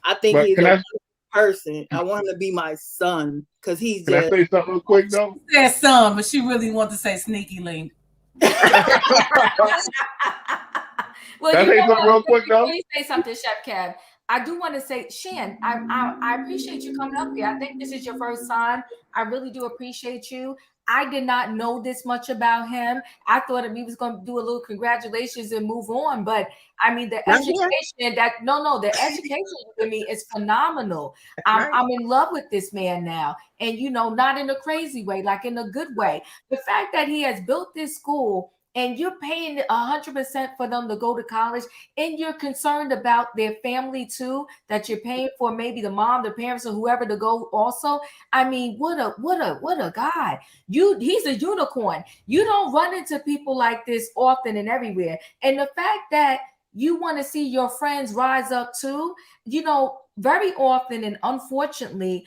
I think he's a person. I want him to be my son, because he's Can I say something real quick though? She said son, but she really wants to say sneaky link. Well, Can I say something real quick though? Please say something, Chef Kev. I do want to say, Shan, I appreciate you coming up here. I think this is your first time. I really do appreciate you. I did not know this much about him. I thought that we was going to do a little congratulations and move on. But I mean, the education the education for me is phenomenal. I'm in love with this man now. And, not in a crazy way, like in a good way. The fact that he has built this school and you're paying 100% for them to go to college, and you're concerned about their family too, that you're paying for maybe the mom, the parents, or whoever to go also. I mean, what a guy. He's a unicorn. You don't run into people like this often and everywhere. And the fact that you want to see your friends rise up too, very often and unfortunately,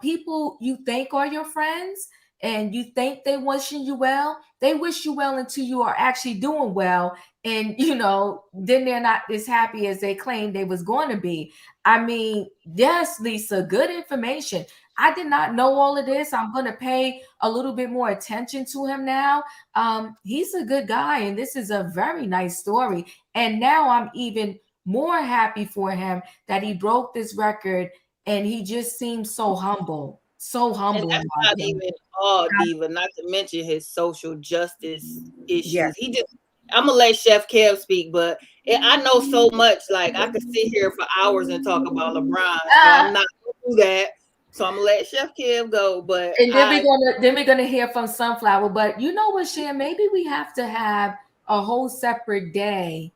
people you think are your friends and you think they wishing you well, they wish you well until you are actually doing well. And, then they're not as happy as they claimed they was going to be. I mean, yes, Lisa, good information. I did not know all of this. I'm going to pay a little bit more attention to him now. He's a good guy, and this is a very nice story. And now I'm even more happy for him that he broke this record, and he just seems so humble. So humble. And that's not even all, Diva, not to mention his social justice issues. Yeah. I'm gonna let Chef Kev speak, but I know so much. Like, I could sit here for hours and talk about LeBron. So I'm not gonna do that. So I'm gonna let Chef Kev go. But and then we're gonna hear from Sunflower. But you know what, Shan? Maybe we have to have a whole separate day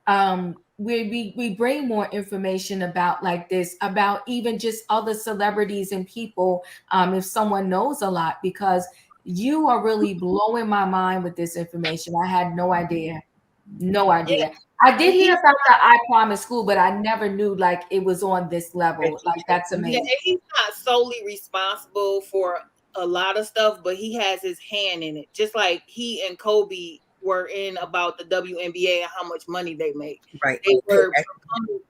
where we bring more information about like this, about even just other celebrities and people, if someone knows a lot, because you are really blowing my mind with this information. I had no idea. Yeah. I did hear about the I Promise School, but I never knew like it was on this level. Like, that's amazing. Yeah, he's not solely responsible for a lot of stuff, but he has his hand in it. Just like he and Kobe were in about the WNBA and how much money they make. Right. They were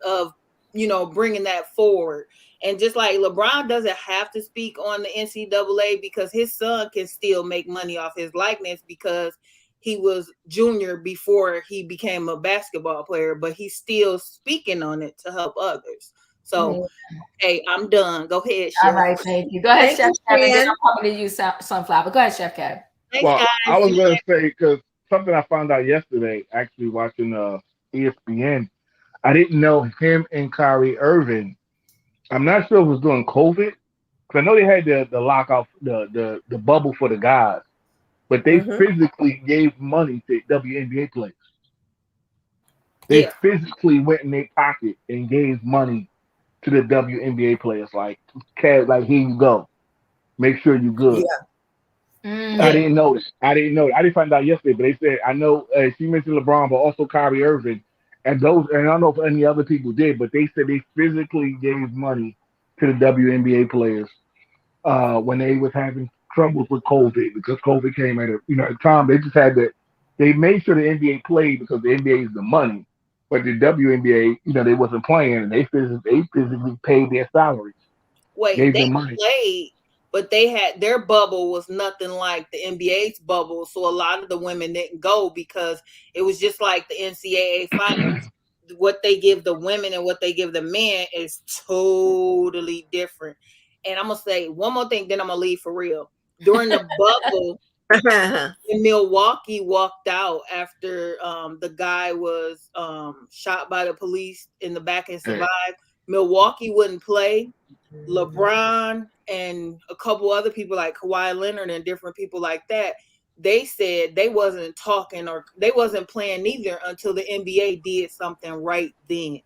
of bringing that forward. And just like LeBron doesn't have to speak on the NCAA, because his son can still make money off his likeness, because he was junior before he became a basketball player, but he's still speaking on it to help others. So, hey, I'm done. Go ahead, Chef. All right, thank you. Go ahead, Chef Kev. I'm coming to you, Sunflower. Go ahead, Chef Kev. Thanks, well, guys. I was going to say, because something I found out yesterday, actually watching ESPN, I didn't know him and Kyrie Irving. I'm not sure if it was during COVID, because I know they had the lockout, the bubble for the guys, but they physically gave money to WNBA players. They physically went in their pocket and gave money to the WNBA players, like here you go, make sure you good. Yeah. I didn't know this. I didn't know. I didn't find out yesterday, but they said I know. She mentioned LeBron, but also Kyrie Irving, and those. And I don't know if any other people did, but they said they physically gave money to the WNBA players when they was having troubles with COVID because COVID came at a time they just had to. They made sure the NBA played because the NBA is the money, but the WNBA they wasn't playing and they physically paid their salaries, Wait, gave they them money. played, but they had their bubble was nothing like the NBA's bubble. So a lot of the women didn't go because it was just like the NCAA finals. What they give the women and what they give the men is totally different. And I'm gonna say one more thing, then I'm gonna leave for real. During the bubble, in Milwaukee walked out after the guy was shot by the police in the back and survived. Milwaukee wouldn't play. LeBron and a couple other people like Kawhi Leonard and different people like that, they said they wasn't talking or they wasn't playing neither until the NBA did something right then.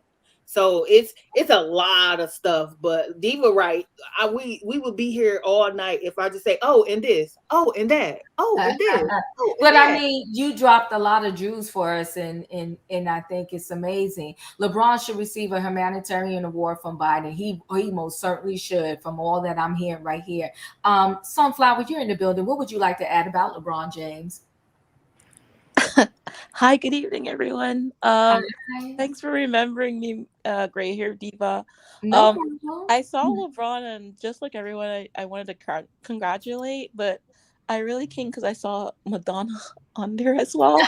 So it's a lot of stuff, but Diva right. We would be here all night if I just say, oh, and this, oh, and that, oh, and this, oh, and But that. I mean, you dropped a lot of Jews for us, and I think it's amazing. LeBron should receive a humanitarian award from Biden. He most certainly should. From all that I'm hearing right here, Sunflower, you're in the building. What would you like to add about LeBron James? Hi, good evening, everyone. Thanks for remembering me, gray hair diva. No problem. I saw LeBron, and just like everyone, I wanted to congratulate, but I really can't because I saw Madonna on there as well.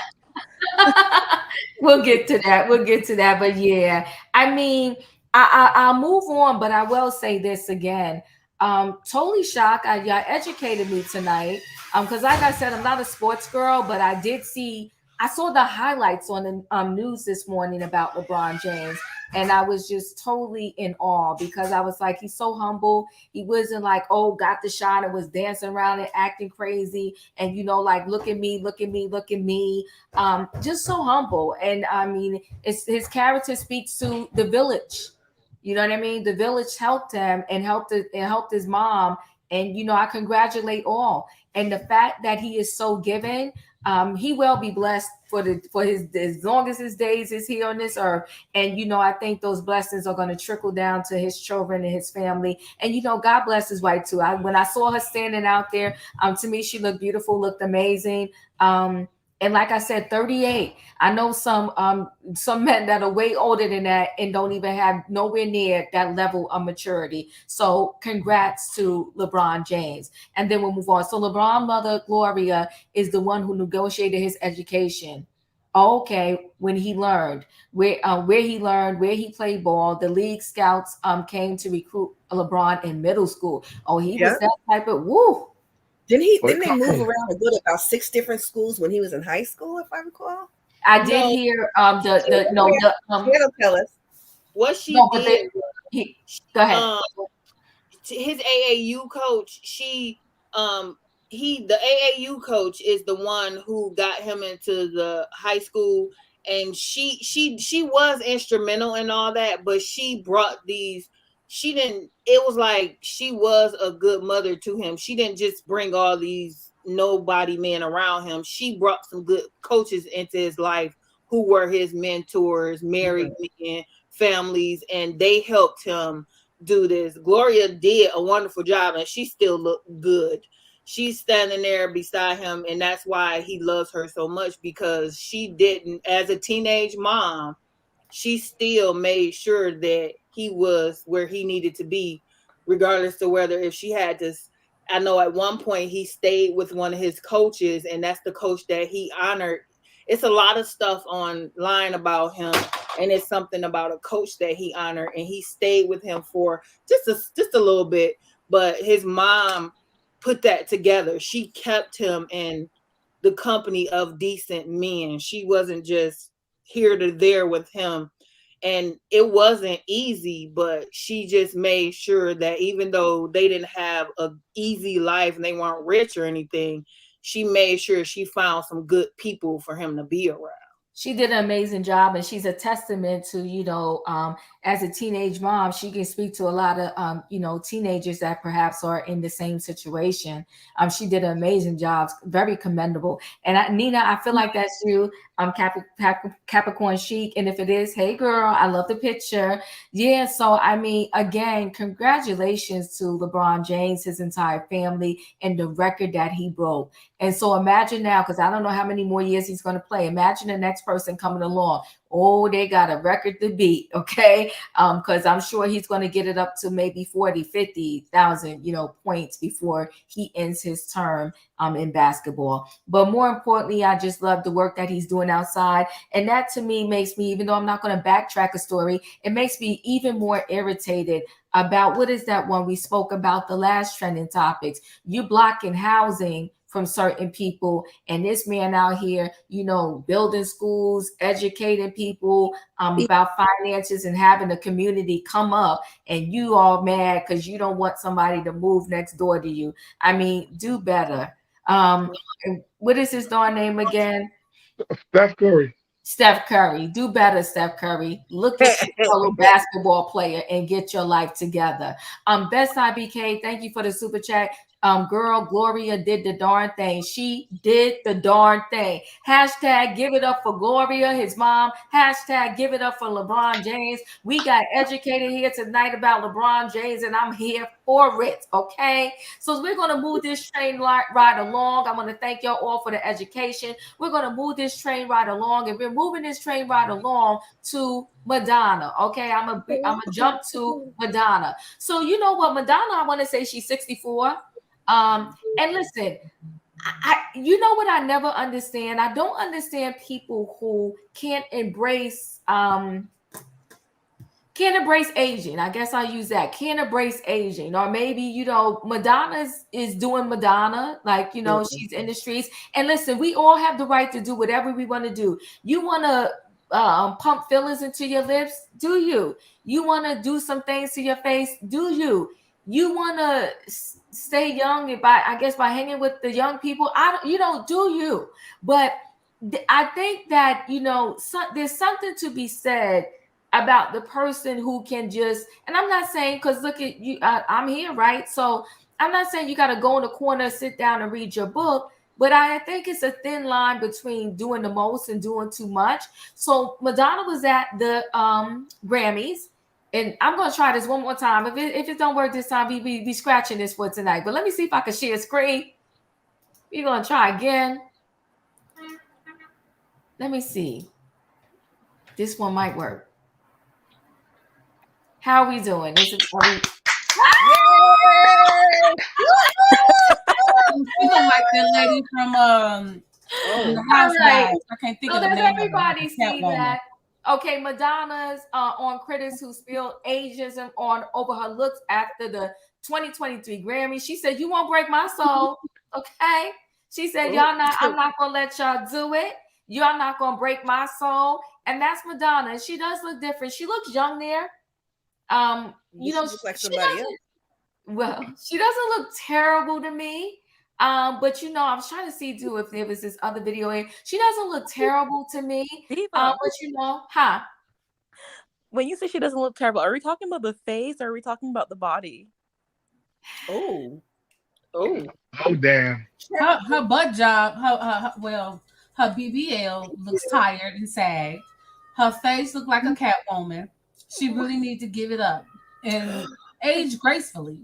We'll get to that. We'll get to that. But yeah, I mean, I'll move on, but I will say this again. Totally shocked. Y'all educated me tonight. Because like I said, I'm not a sports girl, but I saw the highlights on the news this morning about LeBron James, and I was just totally in awe because I was like, he's so humble. He wasn't like, oh, got the shot and was dancing around and acting crazy, and like, look at me, look at me, look at me. Just so humble, and I mean, his character speaks to the village. You know what I mean? The village helped him and helped his mom, and I congratulate all. And the fact that he is so giving. He will be blessed for his as long as his days is here on this earth. And I think those blessings are going to trickle down to his children and his family. And God bless his wife too. When I saw her standing out there, to me she looked beautiful, looked amazing. And like I said, 38. I know some men that are way older than that and don't even have nowhere near that level of maturity. So congrats to LeBron James. And then we'll move on. So LeBron mother Gloria is the one who negotiated his education. Okay, when he learned where he played ball, the league scouts came to recruit LeBron in middle school. Oh, he was that type of woo. Didn't they move around and go to about 6 different schools when he was in high school, if I recall? I did hear tell us what she did. Go ahead. His AAU coach, the AAU coach is the one who got him into the high school, and she was instrumental in all that, but she brought these. It was like she was a good mother to him. She didn't just bring all these nobody men around him. She brought some good coaches into his life who were his mentors, married men, families, and they helped him do this. Gloria did a wonderful job, and she still looked good. She's standing there beside him, and that's why he loves her so much, because she didn't, as a teenage mom, she still made sure that he was where he needed to be, regardless of whether if she had to. I know at one point he stayed with one of his coaches, and that's the coach that he honored. It's a lot of stuff online about him, and it's something about a coach that he honored, and he stayed with him for just a little bit. But his mom put that together. She kept him in the company of decent men. She wasn't just here to there with him. And it wasn't easy, but she just made sure that even though they didn't have an easy life and they weren't rich or anything, she made sure she found some good people for him to be around. She did an amazing job, and she's a testament to, as a teenage mom, she can speak to a lot of, teenagers that perhaps are in the same situation. She did an amazing job, very commendable. And Nina, I feel like that's you, Capricorn Chic. And if it is, hey girl, I love the picture. Yeah. So, I mean, again, congratulations to LeBron James, his entire family, and the record that he broke. And so imagine now, because I don't know how many more years he's going to play. Imagine the next person coming along. Oh, they got a record to beat, okay? Because I'm sure he's going to get it up to maybe 40, 50,000, points before he ends his term in basketball. But more importantly, I just love the work that he's doing outside. And that to me makes me, even though I'm not going to backtrack a story, it makes me even more irritated about what is that one we spoke about, the last trending topics. You blocking housing from certain people, and this man out here, building schools, educating people about finances, and having the community come up, and you all mad because you don't want somebody to move next door to you. I mean, do better. What is his darn name again? Steph Curry. Steph Curry. Do better, Steph Curry. Look at your fellow basketball player and get your life together. Best IBK, thank you for the super chat. Girl, Gloria did the darn thing. She did the darn thing. Hashtag give it up for Gloria, his mom. Hashtag give it up for LeBron James. We got educated here tonight about LeBron James, and I'm here for it, okay? So we're going to move this train right along. I want to thank y'all all for the education. We're going to move this train right along, and we're moving this train right along to Madonna, okay? I'm a jump to Madonna. So you know what, Madonna, I want to say she's 64. And listen, you know what I never understand? I don't understand people who can't embrace aging. I guess I'll use that. Can't embrace aging. Or maybe, Madonna is doing Madonna, like, she's in the streets. And listen, we all have the right to do whatever we want to do. You want to pump fillers into your lips? Do you? You want to do some things to your face? Do you? You want to stay young by hanging with the young people? Do you? But I think that, there's something to be said about the person who can just, and I'm not saying, because look at you, I'm here, right? So I'm not saying you got to go in the corner, sit down and read your book, but I think it's a thin line between doing the most and doing too much. So Madonna was at the Grammys, and I'm going to try this one more time. If it don't work this time, we be scratching this for tonight. But let me see if I can share screen. We're going to try again. Let me see. This one might work. How are we doing? This is you look like that lady from the Housewives. Right. I can't think of the name. Everybody see that? Okay, Madonna's on critics who spilled ageism over her looks after the 2023 Grammy. She said, "You won't break my soul." Okay. She said, I'm not gonna let y'all do it. Y'all not gonna break my soul. And that's Madonna. She does look different. She looks young there. She looks like somebody else. Well, she doesn't look terrible to me. But I was trying to see if there was this other video in. She doesn't look terrible to me. But when you say she doesn't look terrible, are we talking about the face or are we talking about the body? Oh, damn. Her butt job, her BBL looks tired and sad. Her face looks like a cat woman. She really needs to give it up and age gracefully,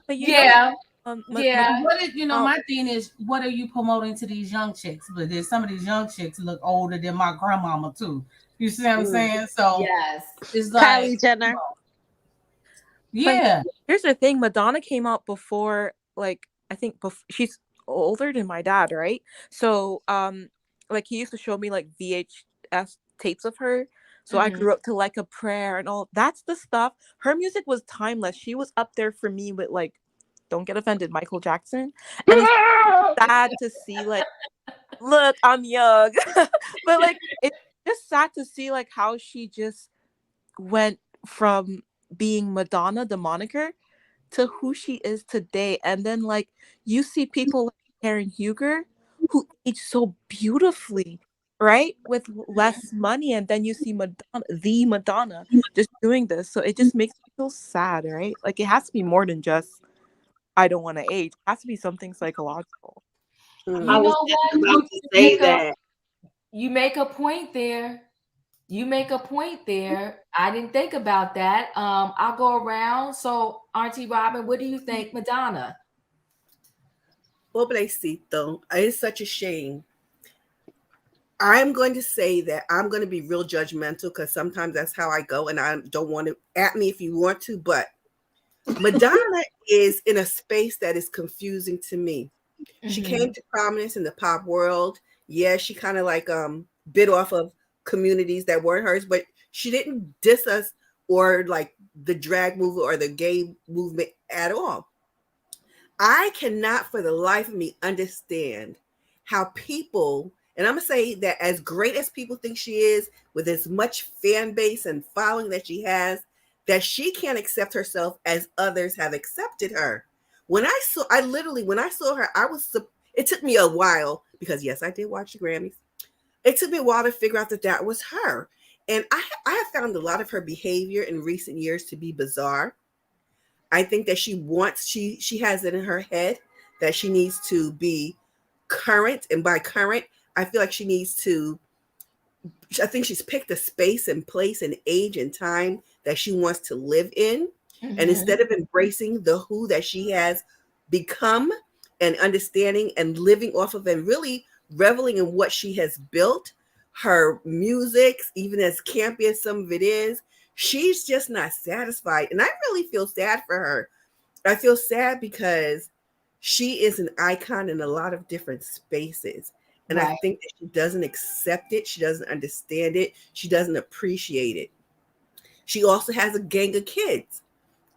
But yeah. My thing is, what are you promoting to these young chicks? But there's some of these young chicks look older than my grandmama too. You see what I'm saying? So yes, it's like Kylie Jenner. Yeah. But here's the thing: Madonna came out before, she's older than my dad, right? So, he used to show me VHS tapes of her. So I grew up to Like a Prayer and all. That's the stuff. Her music was timeless. She was up there for me with don't get offended, Michael Jackson. And it's sad to see look, I'm young, but it's just sad to see how she just went from being Madonna, the moniker, to who she is today. And then you see people like Karen Huger who age so beautifully. right, with less money, and then you see Madonna just doing this. So it just makes me feel sad, right? Like it has to be more than just I don't want to age. It has to be something psychological. You I was know just what? about to say that. You make a point there. You make a point there. I didn't think about that. I'll go around. So, Auntie Robin, what do you think, Madonna? Pobrecito. It's such a shame. I'm going to say that I'm going to be real judgmental because sometimes that's how I go, and I don't want to at me if you want to, but Madonna is in a space that is confusing to me. She came to prominence in the pop world. Yeah, she kind of like bit off of communities that weren't hers, but she didn't diss us or like the drag movement or the gay movement at all. I cannot for the life of me understand how people, and I'm gonna say that as great as people think she is, with as much fan base and following that she has, that she can't accept herself as others have accepted her. When I saw her, it took me a while because yes, I did watch the Grammys. It took me a while to figure out that was her. And I have found a lot of her behavior in recent years to be bizarre. I think that she has it in her head that she needs to be current. And by current, I feel like I think she's picked a space and place and age and time that she wants to live in. And instead of embracing the who that she has become and understanding and living off of and really reveling in what she has built, her music, even as campy as some of it is, she's just not satisfied. And I really feel sad for her. I feel sad because she is an icon in a lot of different spaces. And I think that she doesn't accept it. She doesn't understand it. She doesn't appreciate it. She also has a gang of kids.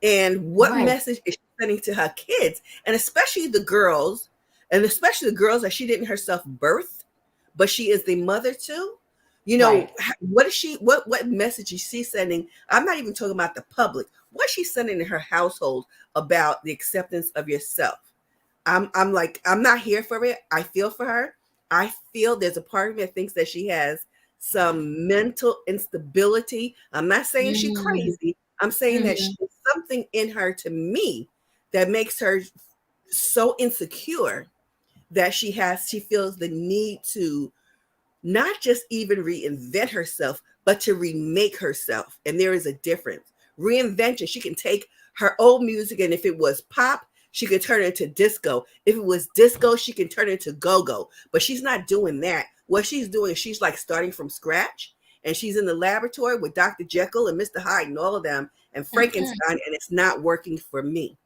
And what message is she sending to her kids? And especially the girls that she didn't herself birth, but she is the mother to. You know, what message is she sending? I'm not even talking about the public. What she's sending in her household about the acceptance of yourself. I'm not here for it. I feel for her. I feel there's a part of me that thinks that she has some mental instability. I'm not saying she's crazy. I'm saying that she's something in her to me that makes her so insecure that she feels the need to not just even reinvent herself, but to remake herself. And there is a difference. Reinvention, she can take her old music, and if it was pop, she could turn it into disco. If it was disco, she can turn it into go-go. But she's not doing that. What she's doing is she's like starting from scratch, and she's in the laboratory with Dr. Jekyll and Mr. Hyde and all of them and Frankenstein, and it's not working for me.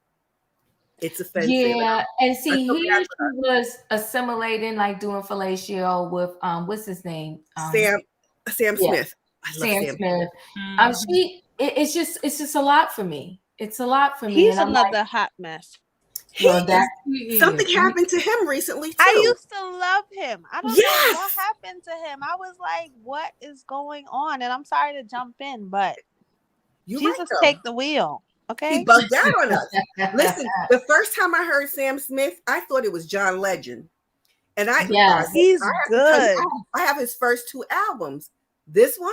It's offensive. Yeah, and see, here she was assimilating, like doing fellatio with what's his name? Sam Smith. I love Sam Smith. It's just a lot for me. It's a lot for me. He's another hot mess. Something happened to him recently too. I used to love him. I don't know what happened to him. I was like, what is going on? And I'm sorry to jump in, but Jesus take the wheel. Okay. He bugged out on us. Listen, the first time I heard Sam Smith, I thought it was John Legend. And he's good. I have his first 2 albums. This one,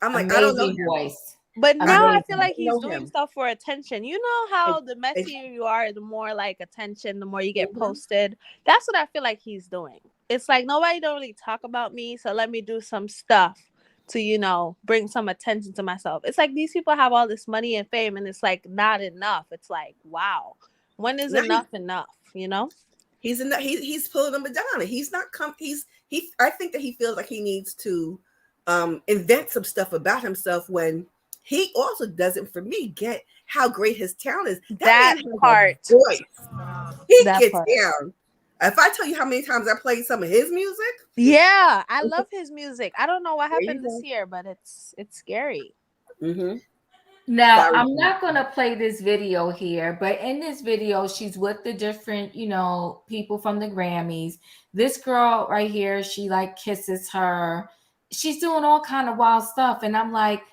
I'm like, I don't know voice. But now I feel like he's doing stuff for attention. You know how the messier you are, the more like attention, the more you get posted. That's what I feel like he's doing. It's like nobody don't really talk about me, so let me do some stuff to, you know, bring some attention to myself. It's like these people have all this money and fame, and it's like not enough. It's like, wow, when is enough, you know? He's pulling a Madonna. I think that he feels like he needs to invent some stuff about himself when he also doesn't, for me, get how great his talent is. That part. Voice. He gets down. If I tell you how many times I played some of his music. Yeah, I love his music. I don't know what happened this year, but it's scary. Now, I'm not going to play this video here, but in this video, she's with the different, you know, people from the Grammys. This girl right here, she like kisses her. She's doing all kind of wild stuff. And I'm like,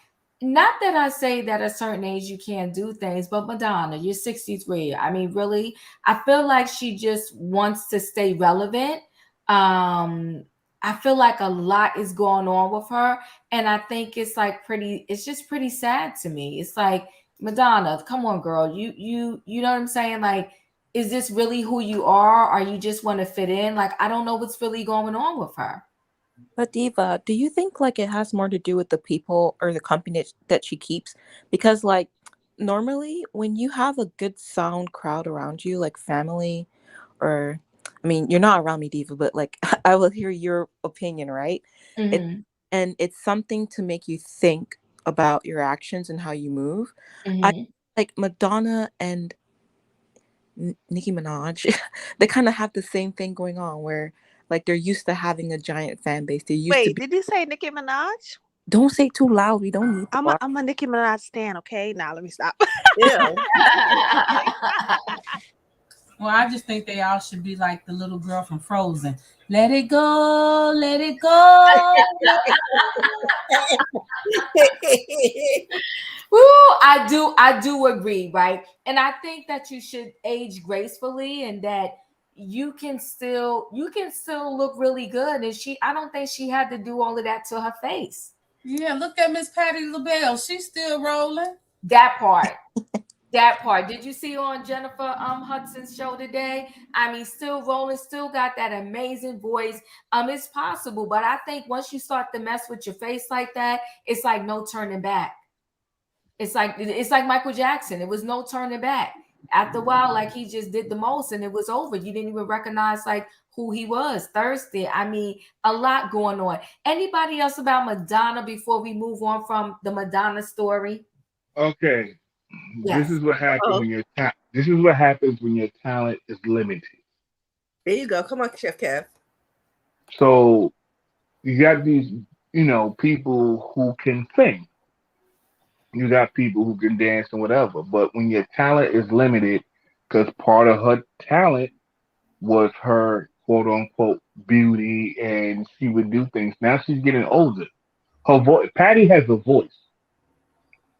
not that I say that at a certain age you can't do things, but Madonna, you're 63. I mean, really, I feel like she just wants to stay relevant. I feel like a lot is going on with her, and I think it's like it's just pretty sad to me. It's like, Madonna, come on, girl, you know what I'm saying? Like, is this really who you are, or you just want to fit in? Like, I don't know what's really going on with her. But Diva, do you think like it has more to do with the people or the company that she keeps? Because like normally when you have a good sound crowd around you, like family, or I mean, you're not around me, Diva, but like I will hear your opinion, right? It Mm-hmm. and it's something to make you think about your actions and how you move. I Mm-hmm. like Madonna and Nicki Minaj, they kind of have the same thing going on where like they're used to having a giant fan base. They're used to Wait, be. did you say Nicki Minaj? Don't say it too loud. We don't need the bar. I'm a Nicki Minaj stan. Okay, now let me stop. Yeah. Well, I just think they all should be like the little girl from Frozen. Let it go, let it go. Woo, I do agree, right? And I think that you should age gracefully, and that you can still look really good. And I don't think she had to do all of that to her face. Yeah, look at Miss Patti LaBelle. She's still rolling. That part. That part. Did you see on Jennifer Hudson's show today? I mean, still rolling, still got that amazing voice. It's possible, but I think once you start to mess with your face like that, it's like no turning back. It's like Michael Jackson. It was no turning back. After a while, like, he just did the most and it was over. You didn't even recognize like who he was. Thirsty. I mean, a lot going on. Anybody else about Madonna before we move on from the Madonna story? Okay, this Yes. is what happens Oh, when this is what happens when your talent is limited. there you go. Come on, Chef Kev. So you got these, people who can sing. You got people who can dance and whatever. But when your talent is limited, because part of her talent was her quote unquote beauty, and she would do things. Now she's getting older. Her voice, Patty has a voice.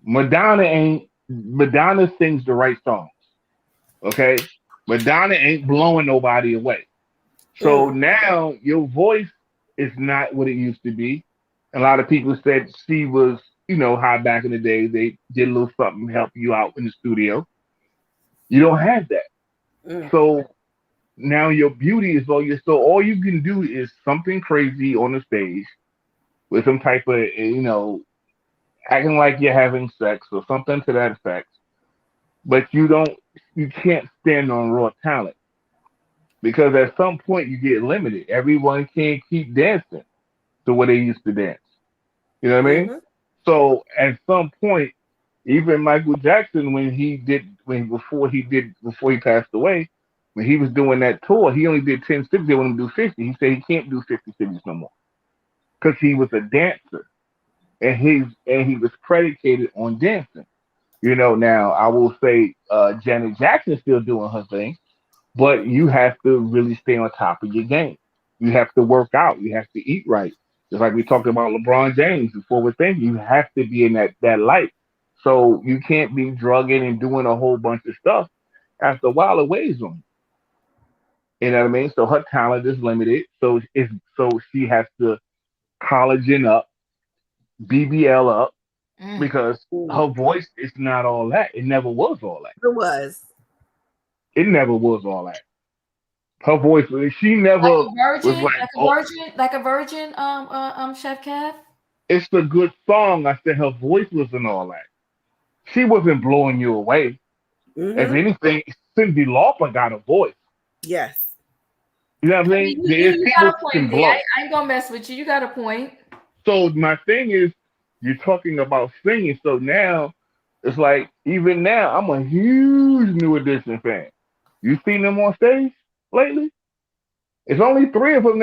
Madonna ain't. Madonna sings the right songs. Okay, Madonna ain't blowing nobody away. So Mm. now your voice is not what it used to be. A lot of people said she was, high back in the day. They did a little something to help you out in the studio. You don't have that. Mm. So now your beauty is all you can do is something crazy on the stage with some type of, acting like you're having sex or something to that effect. But you can't stand on raw talent because at some point you get limited. Everyone can't keep dancing the way they used to dance. You know what I mean? Mm-hmm. So at some point, even Michael Jackson, before he passed away, when he was doing that tour, he only did 10 cities. They want him to do 50. He said he can't do 50 cities no more because he was a dancer and he was predicated on dancing. Now I will say Janet Jackson's still doing her thing, but you have to really stay on top of your game. You have to work out. You have to eat right. Just like we talked about LeBron James before we're thinking, you have to be in that light. So you can't be drugging and doing a whole bunch of stuff. After a while, it weighs on you. You know what I mean? So her talent is limited. So she has to collagen up, BBL up, Mm. because Mm. her voice is not all that. It never was all that. It was. It never was all that. Her voice, she Like never a was virgin, like, like a oh, virgin, like a virgin, Chef Kev. it's a good song. I said her voice wasn't all that. She wasn't blowing you away. If Mm-hmm. anything, Cindy Lauper got a voice. Yes. You know what I'm I saying? mean, There's you got people a who can point there. blow. I ain't gonna mess with you. You got a point. So my thing is, you're talking about singing. So now it's like, even now, I'm a huge New Edition fan. You seen them on stage lately? It's only four of them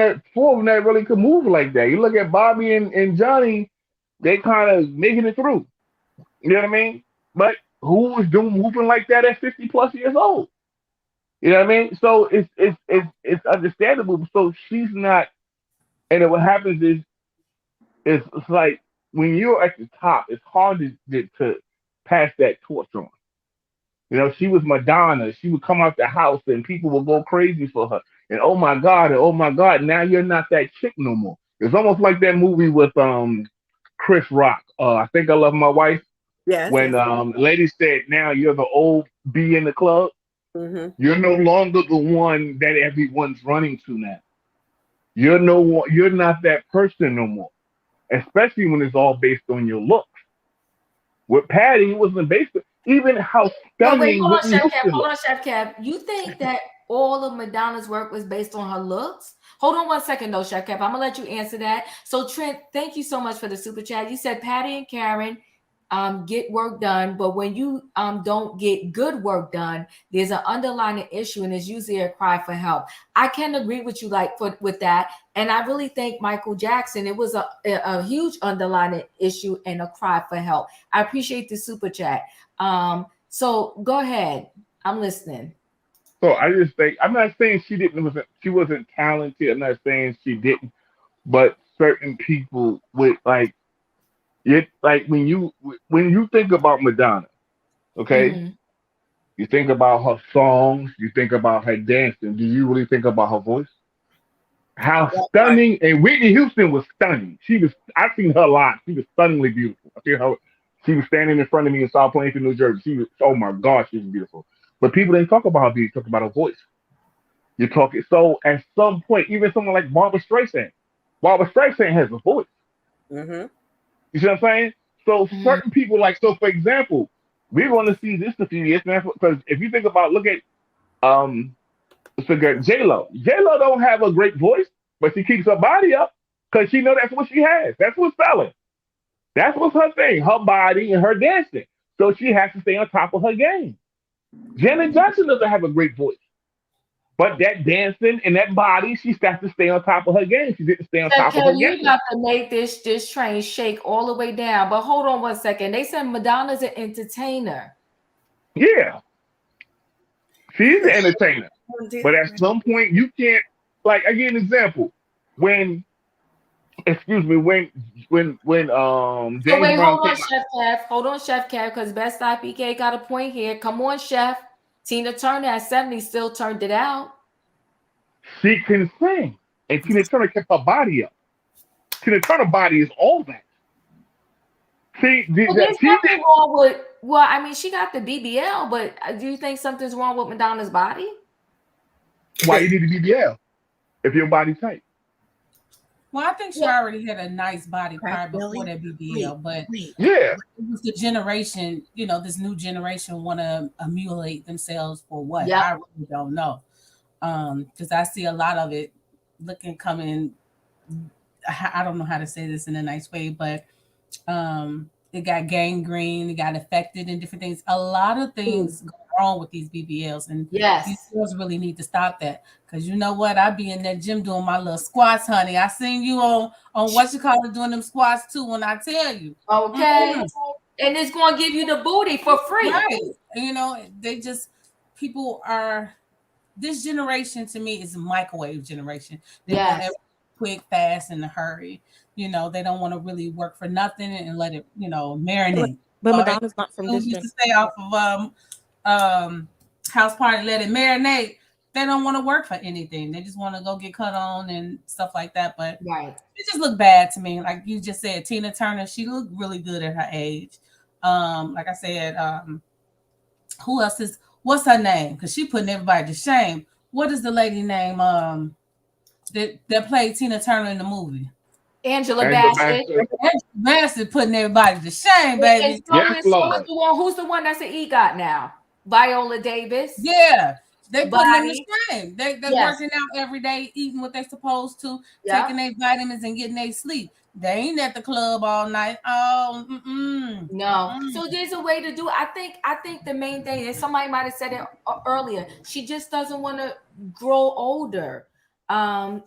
that really could move like that. You look at Bobby and Johnny, they kind of making it through. You know what I mean? But who was doing moving like that at 50 plus years old? You know what I mean? So it's understandable. So she's not. And then what happens is it's like when you're at the top, it's hard to pass that torch on. She was Madonna. She would come out the house and people would go crazy for her. and oh my God, and oh my God, now you're not that chick no more. It's almost like that movie with Chris Rock. I Think I Love My Wife. Yes, When yes. the lady said, "Now you're the old B in the club. Mm-hmm. You're no longer the one that everyone's running to now. You're no one. You're not that person no more. Especially when it's all based on your looks. With Patty, it wasn't based on even how No, wait, stunning hold on, Whitney Chef Cap. Houston Hold looked. on, Chef Cap. You think that all of Madonna's work was based on her looks? Hold on one second, though, Chef Cap. I'm gonna let you answer that. So, Trent, thank you so much for the super chat. You said Patty and Karen get work done, but when you don't get good work done, there's an underlying issue, and it's usually a cry for help. I can agree with you, with that, and I really think Michael Jackson. It was a huge underlying issue and a cry for help. I appreciate the super chat. So go ahead. I'm listening. So I just think I'm not saying she wasn't talented. I'm not saying she didn't, but certain people with like when you think about Madonna, okay, Mm-hmm. you think about her songs, you think about her dancing. Do you really think about her voice? How That part. stunning! And Whitney Houston was stunning. I've seen her live. She was stunningly beautiful. I see her. She was standing in front of me in South Plainfield, New Jersey. Oh my gosh, she was beautiful. But people didn't talk about her beauty. Talk about her voice. You talk it. So at some point, even someone like Barbara Streisand has a voice. Mm-hmm. You see what I'm saying? So Mm-hmm. certain people, for example, we're going to see this in a few years now. Because if you think about, look at um, forget J Lo. J Lo don't have a great voice, but she keeps her body up because she know that's what she has. That's what's selling. That's what's her thing. Her body and her dancing. So she has to stay on top of her game. Janet Jackson doesn't have a great voice. But that dancing and that body, she's got to stay on top of her game. She didn't stay on So, top of her Kel, you game. got to make this train shake all the way down. But hold on one second. They said Madonna's an entertainer. Yeah, she's an Yeah. entertainer. But at some point, you can't. Like, I give an example. When, excuse me, when So James wait, Brown hold came on, out, Chef Kev. Hold on, Chef Kev, because Best IPK got a point here. Come on, Chef. Tina Turner at 70 still turned it out. she can sing, and Tina Turner kept her body up. Tina Turner body is all that. Well, there's She did. nothing wrong with. Well, I mean, she got the BBL, but do you think something's wrong with Madonna's body? Why you need a BBL if your body's tight? Well, I think she Well, already had a nice body Crack prior before belly. that Wait, BBL, but wait. Yeah, it was the generation, this new generation want to emulate themselves for what? yep. I really don't know. Because I see a lot of it coming. I don't know how to say this in a nice way, but it got gangrene, it got affected, and different things. A lot of things go wrong with these BBLs, and these Yes. girls really need to stop that. Because you know what, I be in that gym doing my little squats, honey. I seen you on what you call it doing them squats too. When I tell you, Okay. mm-mm. And it's going to give you the booty for free. Right? They just people are. This generation to me is a microwave generation. They want Yes. everything quick, fast, in a hurry. They don't want to really work for nothing and let it, marinate. But All right. Madonna's not from Who this used to generation. stay off of house party, let it marinate. They don't want to work for anything. They just want to go get cut on and stuff like that. But Right. it just looked bad to me. Like you just said, Tina Turner, she looked really good at her age. Like I said, who else is what's her name? Because she putting everybody to shame. What is the lady name that played Tina Turner in the movie? Angela Angela Bassett. Bassett. Angela Bassett putting everybody to shame, And baby. Yes, Lord. who's the one that's an EGOT now? Viola Davis. Yeah, they putting them to Body. shame. They Yes. working out every day, eating what they supposed to, Yeah. taking their vitamins and getting their sleep. They ain't at the club all night. Oh, No. So there's a way to do it. I think the main thing is somebody might have said it earlier. She just doesn't want to grow older.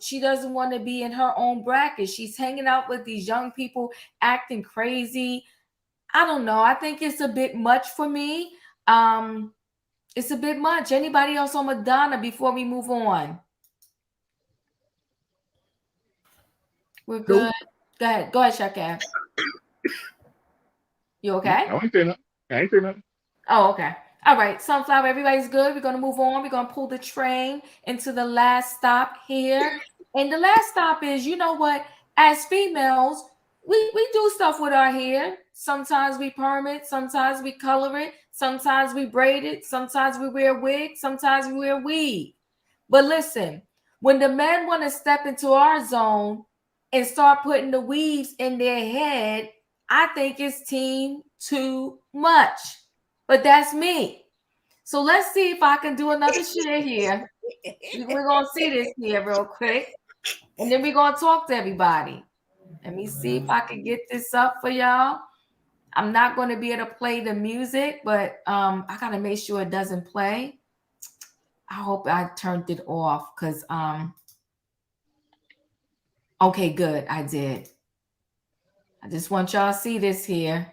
She doesn't want to be in her own bracket. She's hanging out with these young people acting crazy. I don't know. I think it's a bit much for me. It's a bit much. Anybody else on Madonna before we move on? We're good. Nope. Go ahead. Go ahead, Shaka. You okay? I ain't saying nothing. I ain't saying nothing. Oh, okay. All right, Sunflower, everybody's good. We're going to move on. We're going to pull the train into the last stop here. And the last stop is, you know what? As females, we do stuff with our hair. Sometimes we perm it. Sometimes we color it. Sometimes we braid it. Sometimes we wear wigs. Sometimes we wear weave. But listen, when the men want to step into our zone and start putting the weaves in their head, I think it's team too much. But that's me. So let's see if I can do another share here. We're going to see this here real quick. And then we're going to talk to everybody. Let me see if I can get this up for y'all. I'm not going to be able to play the music, but I got to make sure it doesn't play. I hope I turned it off because, okay, good. I did. I just want y'all to see this here.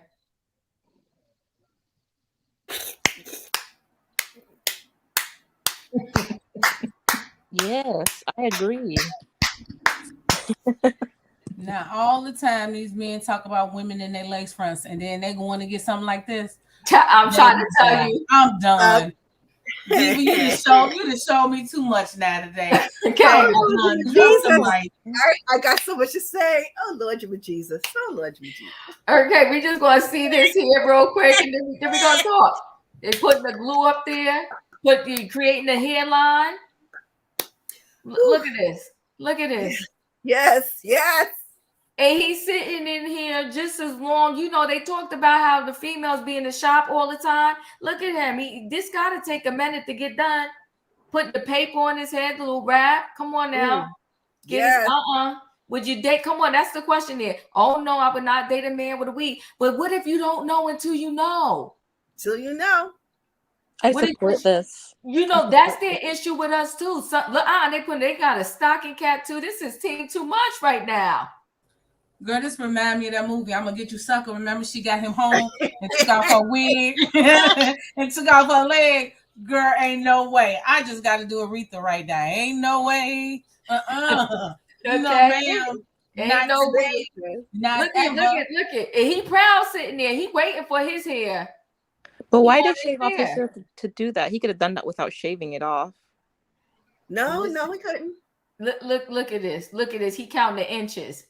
Yes, I agree. Now, all the time these men talk about women in their lace fronts, and then they going to get something like this. I'm trying to tell you. I'm done. Diva, you just showed me too much now today. Okay. I got so much to say. Oh Lord, you Jesus. Oh Lord, you Jesus. Okay, we just gonna see this here real quick, and then we're gonna talk. They putting the glue up there, creating the hairline. Look at this. Look at this. Yes, yes. And he's sitting in here just as long. You know, they talked about how the females be in the shop all the time. Look at him. This got to take a minute to get done. Put the paper on his head, the little wrap. Come on now. Would you date? Come on, that's the question there. Oh no, I would not date a man with a weave. But what if you don't know until you know? Till you know. I support this. You know, that's their issue with us too. So, look, they got a stocking cap too. This is team too much right now. Girl, this remind me of that movie, I'm Gonna Get You Sucker. Remember she got him home and took off her wig and took off her leg. Girl, ain't no way. I just got to do Aretha right now. Ain't no way. Okay. No, ma'am. Ain't no way. Look at. And he proud sitting there. He waiting for his hair. But why did he shave off his hair to do that? He could have done that without shaving it off. No, he couldn't. Look at this. Look at this. He counting the inches.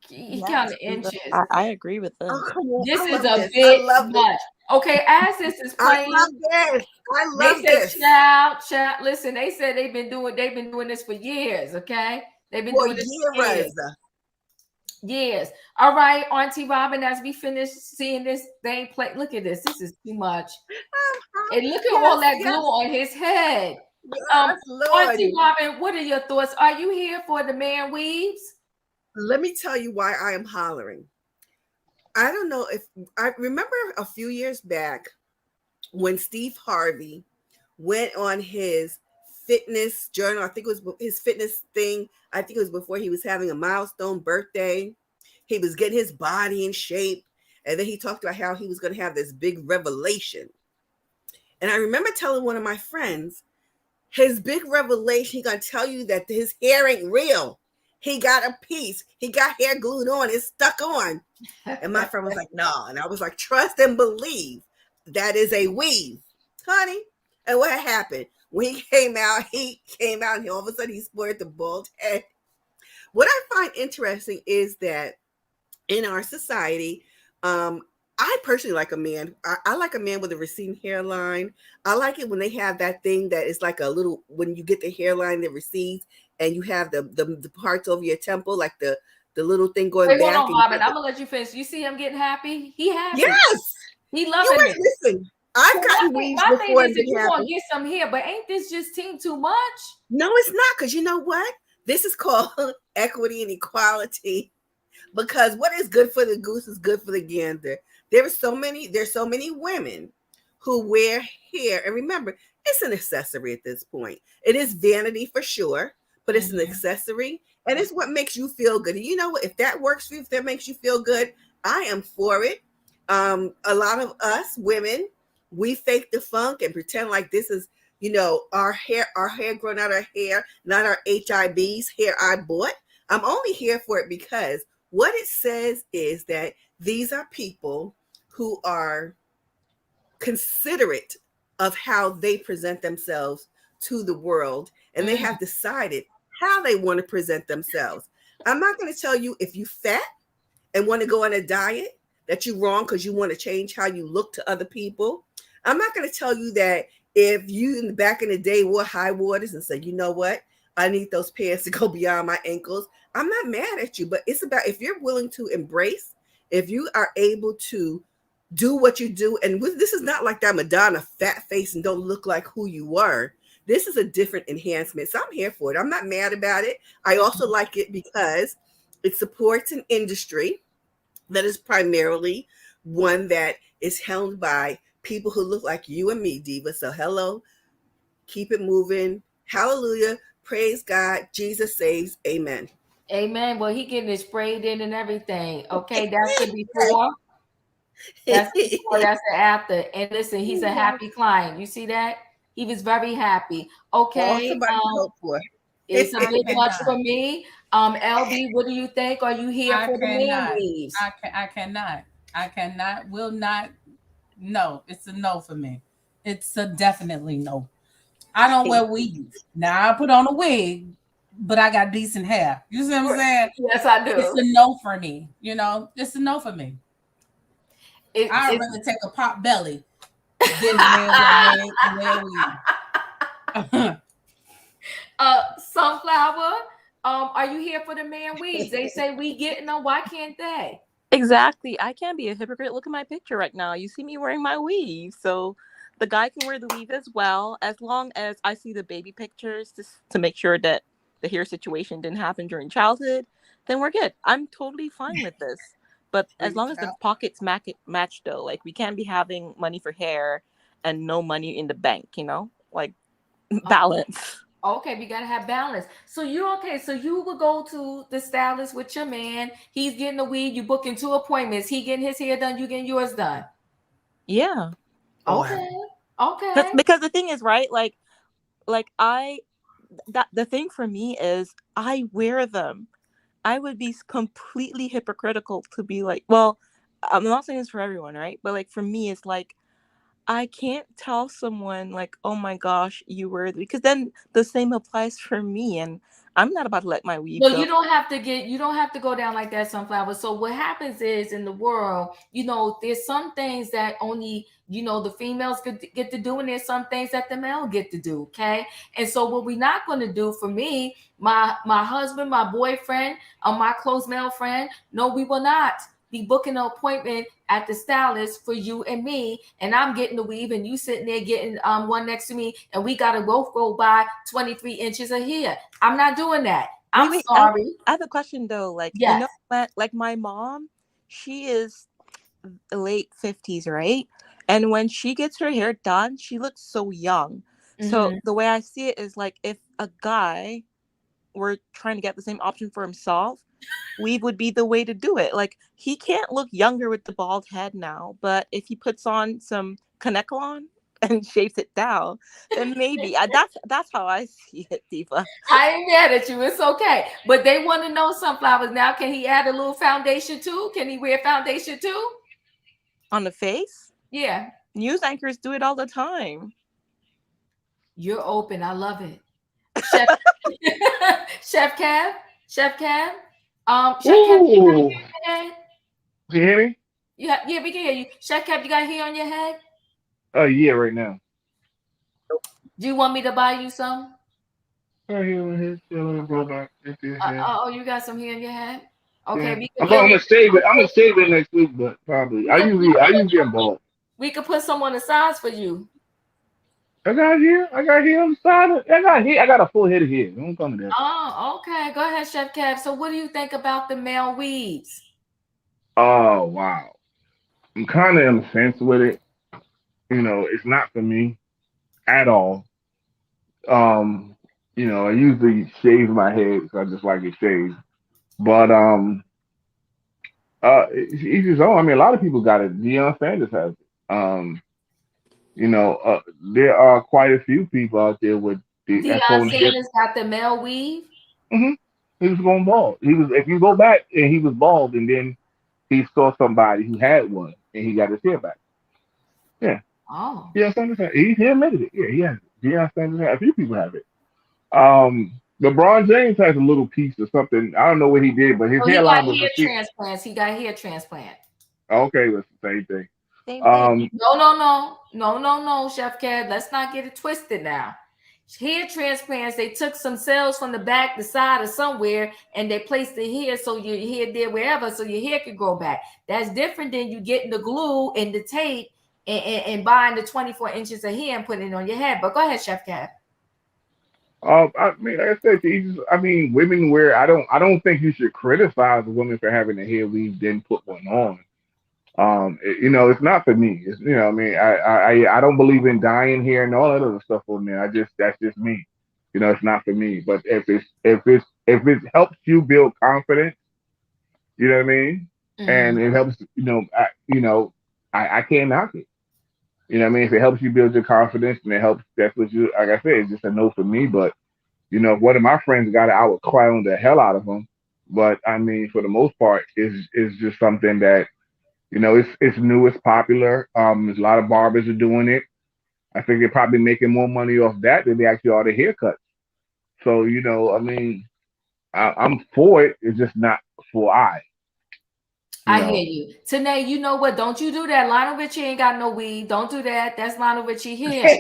He counted inches. I agree with this. This is a bit much. Okay, as this is playing, I love this. Child. Listen, they said they've been doing this for years. Okay, they've been doing this for years. Yes. All right, Auntie Robin. As we finish seeing this thing play, look at this. This is too much. And look at all that glue on his head. Auntie Robin, what are your thoughts? Are you here for the man weaves? Let me tell you why I am hollering. I don't know if I remember a few years back when Steve Harvey went on his fitness journal. I think it was his fitness thing. I think it was before he was having a milestone birthday. He was getting his body in shape. And then he talked about how he was going to have this big revelation. And I remember telling one of my friends, his big revelation, he's going to tell you that his hair ain't real. He got a piece. He got hair glued on. It's stuck on. And my friend was like, no. And I was like, trust and believe. That is a weave, honey. And what happened? When he came out and all of a sudden he sported the bald head. What I find interesting is that in our society, I personally like a man. I like a man with a receding hairline. I like it when they have that thing that is like a little, when you get the hairline that recedes and you have the parts over your temple, like the little thing going back. Hold on, Robin. I'm gonna let you finish. You see him getting happy? He happy. Yes. He loving it. Listen, I've gotten weaves before. My thing is, you want to get some hair, but ain't this just team too much? No, it's not. Because you know what? This is called equity and equality. Because what is good for the goose is good for the gander. There's so many women who wear hair. And remember, it's an accessory at this point. It is vanity for sure, but it's an accessory. And it's what makes you feel good. And you know what? If that works for you, if that makes you feel good, I am for it. A lot of us women, we fake the funk and pretend like this is, our hair growing out our hair, not our HIBs, hair I bought. I'm only here for it because what it says is that these are people who are considerate of how they present themselves to the world, and they have decided how they want to present themselves. I'm not going to tell you if you fat and want to go on a diet that you're wrong because you want to change how you look to other people. I'm not going to tell you that if you back in the day wore high waters and said, you know what, I need those pants to go beyond my ankles. I'm not mad at you, but it's about if you're willing to embrace, if you are able to do what you do. And this is not like that Madonna fat face and don't look like who you were. This is a different enhancement. So I'm here for it. I'm not mad about it. I also like it because it supports an industry that is primarily one that is held by people who look like you and me, Diva. So hello, keep it moving. Hallelujah. Praise God. Jesus saves. Amen. Amen. Well, he getting it sprayed in and everything. Okay, that's the before. That's the before. That's the after. And listen, he's a happy client. You see that? He was very happy. Okay. It's a bit much for me. LB, what do you think? Are you here for the man weaves? I cannot, will not. No, it's a no for me. It's a definitely no. I don't wear weaves. Now I put on a wig, but I got decent hair. You see what I'm saying? Yes, I do. It's a no for me. You know, it's a no for me. I'd rather take a pop belly than wear weave. Sunflower, are you here for the man weaves? They say we getting them. Why can't they? Exactly. I can't be a hypocrite. Look at my picture right now. You see me wearing my weave. So the guy can wear the weave as well, as long as I see the baby pictures to make sure that the hair situation didn't happen during childhood, then we're good. I'm totally fine with this. But as long as the pockets match though, like we can't be having money for hair and no money in the bank, you know, like balance. Okay, we gotta have balance. So you will go to the stylist with your man. He's getting the weave. You booking 2 appointments. He getting his hair done. You getting yours done. Yeah. Okay. Because the thing is, right? Like the thing for me is I wear them. I would be completely hypocritical to be like, well, I'm not saying this for everyone, right? But like for me, it's like I can't tell someone like, oh my gosh, you were, because then the same applies for me, and I'm not about to let my weave go. You don't have to go down like that, Sunflower. So what happens is in the world, there's some things that only, the females get to do, and there's some things that the male get to do. Okay. And so what we're not going to do, for me, my husband, my boyfriend, my close male friend, no, we will not be booking an appointment at the stylist for you and me, and I'm getting the weave and you sitting there getting one next to me, and we gotta both go by 23 inches of hair. I'm not doing that. I'm sorry. I have a question though. Like, yes. Like my mom, she is late 50s, right? And when she gets her hair done, she looks so young. So the way I see it is like if a guy were trying to get the same option for himself, weave would be the way to do it. Like he can't look younger with the bald head now, but if he puts on some Kanekalon and shapes it down, then maybe that's how I see it, Diva. I ain't mad at you. It's okay. But they want to know, Sunflowers, now, can he add a little foundation too? Can he wear foundation too? On the face? Yeah. News anchors do it all the time. You're open. I love it. Chef Kev? Chef Kev, you hear me? Yeah, we can hear you. Chef Kev, you got hair on your head? Yeah, right now. Do you want me to buy you some? Right here on his go back. You got some hair on your head? Okay, yeah. I'm gonna save it. I'm gonna save it next week, but probably I usually am bald. We could put some on the sides for you. I got hair on the side. I got a full head of hair. Don't come to that. Oh, okay. Go ahead, Chef Kev. So what do you think about the male weaves? Oh, wow. I'm kind of on the fence with it. It's not for me at all. I usually shave my head because I just like it shaved. But it's his own. I mean, a lot of people got it. Deion Sanders has it. There are quite a few people out there with the Deion Sanders got the male weave. Mm-hmm. He was going bald. If you go back, and he was bald, and then he saw somebody who had one, and he got his hair back. Yeah. Oh. Deion Sanders he admitted it. Yeah, he has it. Deion Sanders has, a few people have it. LeBron James has a little piece of something. I don't know what he did, but his Oh, he got hairline was hair receding. transplants. He got hair transplant. Okay, it's the same thing. Same thing. No, Chef Kev. Let's not get it twisted now. Hair transplants, they took some cells from the back, the side, or somewhere, and they placed it here so your hair there wherever, so your hair could grow back. That's different than you getting the glue and the tape and buying the 24 inches of hair and putting it on your head. But go ahead, Chef Kev. I mean, like I said, I mean, women wear. I don't think you should criticize a woman for having a hair weave, then put one on. It's not for me. It's, I mean, I don't believe in dyeing hair and all that other stuff on there. That's just me. It's not for me. But if it helps you build confidence, you know what I mean, and it helps, I can't knock it. You know what I mean? If it helps you build your confidence and it helps, that's what you, like I said, it's just a no for me. But, if one of my friends got it, I would clown the hell out of them. But I mean, for the most part, it's just something that, it's new, it's popular. There's a lot of barbers are doing it. I think they're probably making more money off that than they actually are the haircuts. So, I mean, I'm for it. It's just not for I. I hear you. Tanae, you know what? Don't you do that. Lionel Richie ain't got no weed. Don't do that. That's Lionel Richie here.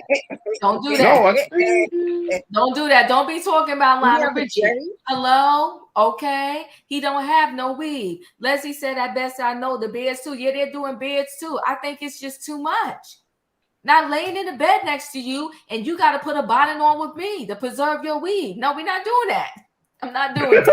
Don't do that. Don't do that. Don't be talking about Lionel Richie. Hello? Okay. He don't have no weed. Leslie said, at best I know the beards too. Yeah, they're doing beards too. I think it's just too much. Not laying in the bed next to you and you got to put a bonnet on with me to preserve your weed. No, we're not doing that. I'm not doing it.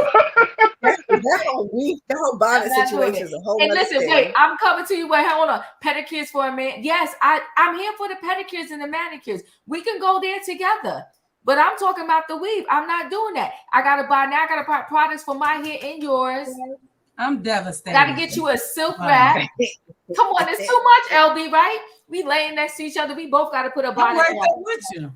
that whole bonnet situation is a whole and other listen, thing. wait, I'm coming to you. Wait, hold on. Pedicures for a man. Yes, I'm here for the pedicures and the manicures. We can go there together. But I'm talking about the weave. I'm not doing that. I gotta buy products for my hair and yours. I'm devastated. Gotta get you a silk wrap. Come on, it's too much, LB, right? We laying next to each other. We both gotta put a bonnet I'm right on. there with you.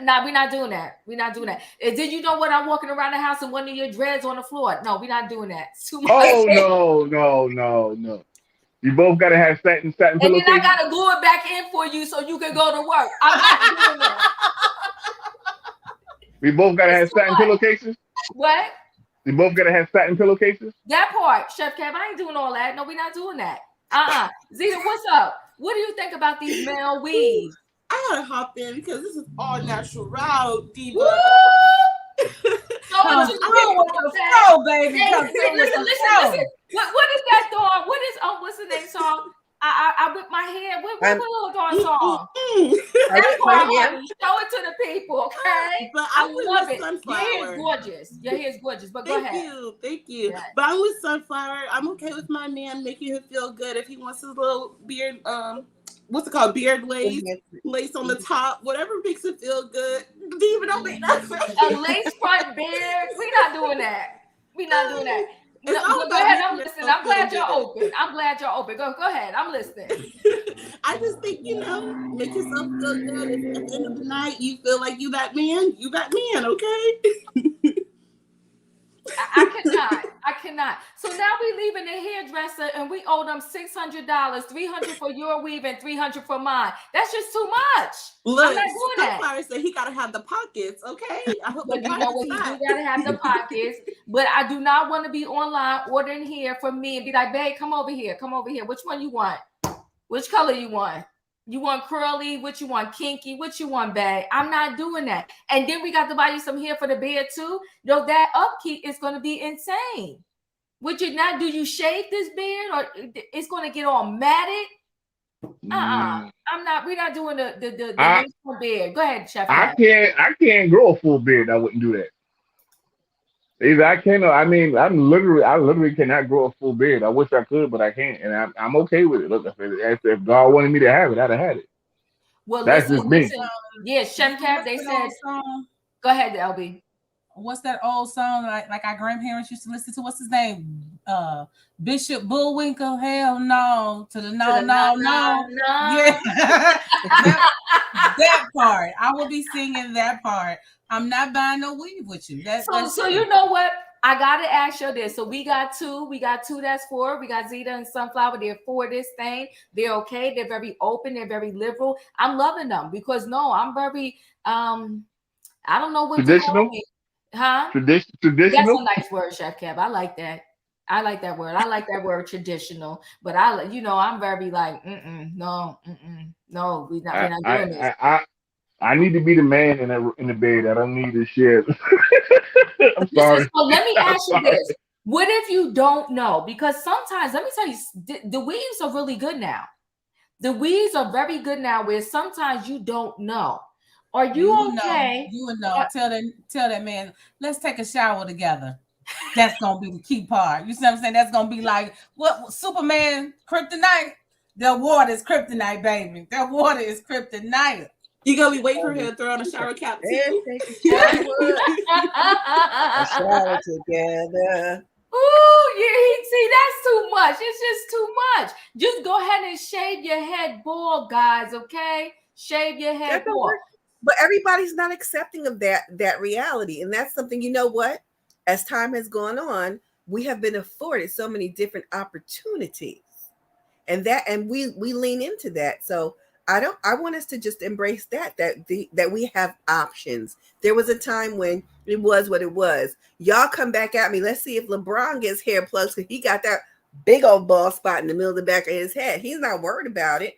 No, we're not doing that. We're not doing that. Did you know what? I'm walking around the house and one of your dreads on the floor. No, we're not doing that. It's too much. Oh no. You both gotta have satin and pillowcase. then I gotta glue it back in for you so you can go to work. I'm not doing that. We both gotta have satin pillowcases. What? We both gotta have satin pillowcases. That part, Chef Kev, I ain't doing all that. No, we're not doing that. Zeta, what's up? What do you think about these male weaves? I gotta hop in because this is all natural diva. So what you doing with the flow, baby? Listen. What is that song? What's the name song? I whip my hair. What little dawn song? That's why I want to show it to the people, okay? But I love it. Sunflower. Your hair is gorgeous. Your hair is gorgeous. But go ahead. Thank you. Yeah. But I'm with Sunflower. I'm okay with my man making him feel good if he wants his little beard. What's it called? Beard lace on the top. Whatever makes him feel good. Diva, don't make nothing. A lace front beard. We're not doing that. We're not doing that. No, go ahead. I'm listening. I'm glad you're open. Go ahead. I'm listening. I just think, make yourself feel good. If at the end of the night you feel like you that man, okay? I cannot. So now we leaving the hairdresser and we owe them $600, $300 for your weave and $300 for mine. That's just too much. Look, I'm not doing that. Sunflower said he gotta have the pockets, okay? I hope but you know what? He do gotta have the pockets. But I do not want to be online ordering hair from me and be like, babe, come over here. Which one you want? Which color you want? You want curly? What you want? Kinky? What you want, babe? I'm not doing that. And then we got to buy you some hair for the beard too. That upkeep is going to be insane. Would you not? Do you shave this beard or it's going to get all matted? I'm not. We're not doing the beard. Go ahead, Chef. I can't grow a full beard. I wouldn't do that. Either I can or I literally cannot grow a full beard. I wish I could, but I can't, and I'm okay with it. Look, if God wanted me to have it, I'd have had it. Well, that's just me. Yeah, Chef Cap, they said. Go ahead, LB. What's that old song like our grandparents used to listen to? What's his name? Bishop Bullwinkle. Hell no to the no. Yeah, that part. I will be singing that part. I'm not buying no weave with you. So you know what? I gotta ask you this. So we got two that's for. We got Zeta and Sunflower. They're for this thing. They're okay. They're very open. They're very liberal. I'm loving them because I'm very I don't know what to call me. Huh? Traditional. That's a nice word, Chef Kev. I like that. I like that word. I like that word traditional. But I'm very like, no, we're not doing this. I need to be the man in the bed. I don't need to share. I'm sorry. So let me ask you this. What if you don't know? Because sometimes, let me tell you, the weaves are really good now. The weaves are very good now where sometimes you don't know. Are you okay? You would know. Tell that man, let's take a shower together. That's gonna be the key part. You see what I'm saying? That's gonna be like what Superman kryptonite. The water is kryptonite, baby. That water is kryptonite. You gonna be waiting for him to throw on a shower cap too? Take a shower together. Ooh, yeah, see, that's too much. It's just too much. Just go ahead and shave your head bald, guys, okay? Shave your head bald. But everybody's not accepting of that reality. And that's something, you know what? As time has gone on, we have been afforded so many different opportunities. And we lean into that. So I want us to just embrace that we have options. There was a time when it was what it was. Y'all come back at me. Let's see if LeBron gets hair plugs because he got that big old bald spot in the middle of the back of his head. He's not worried about it.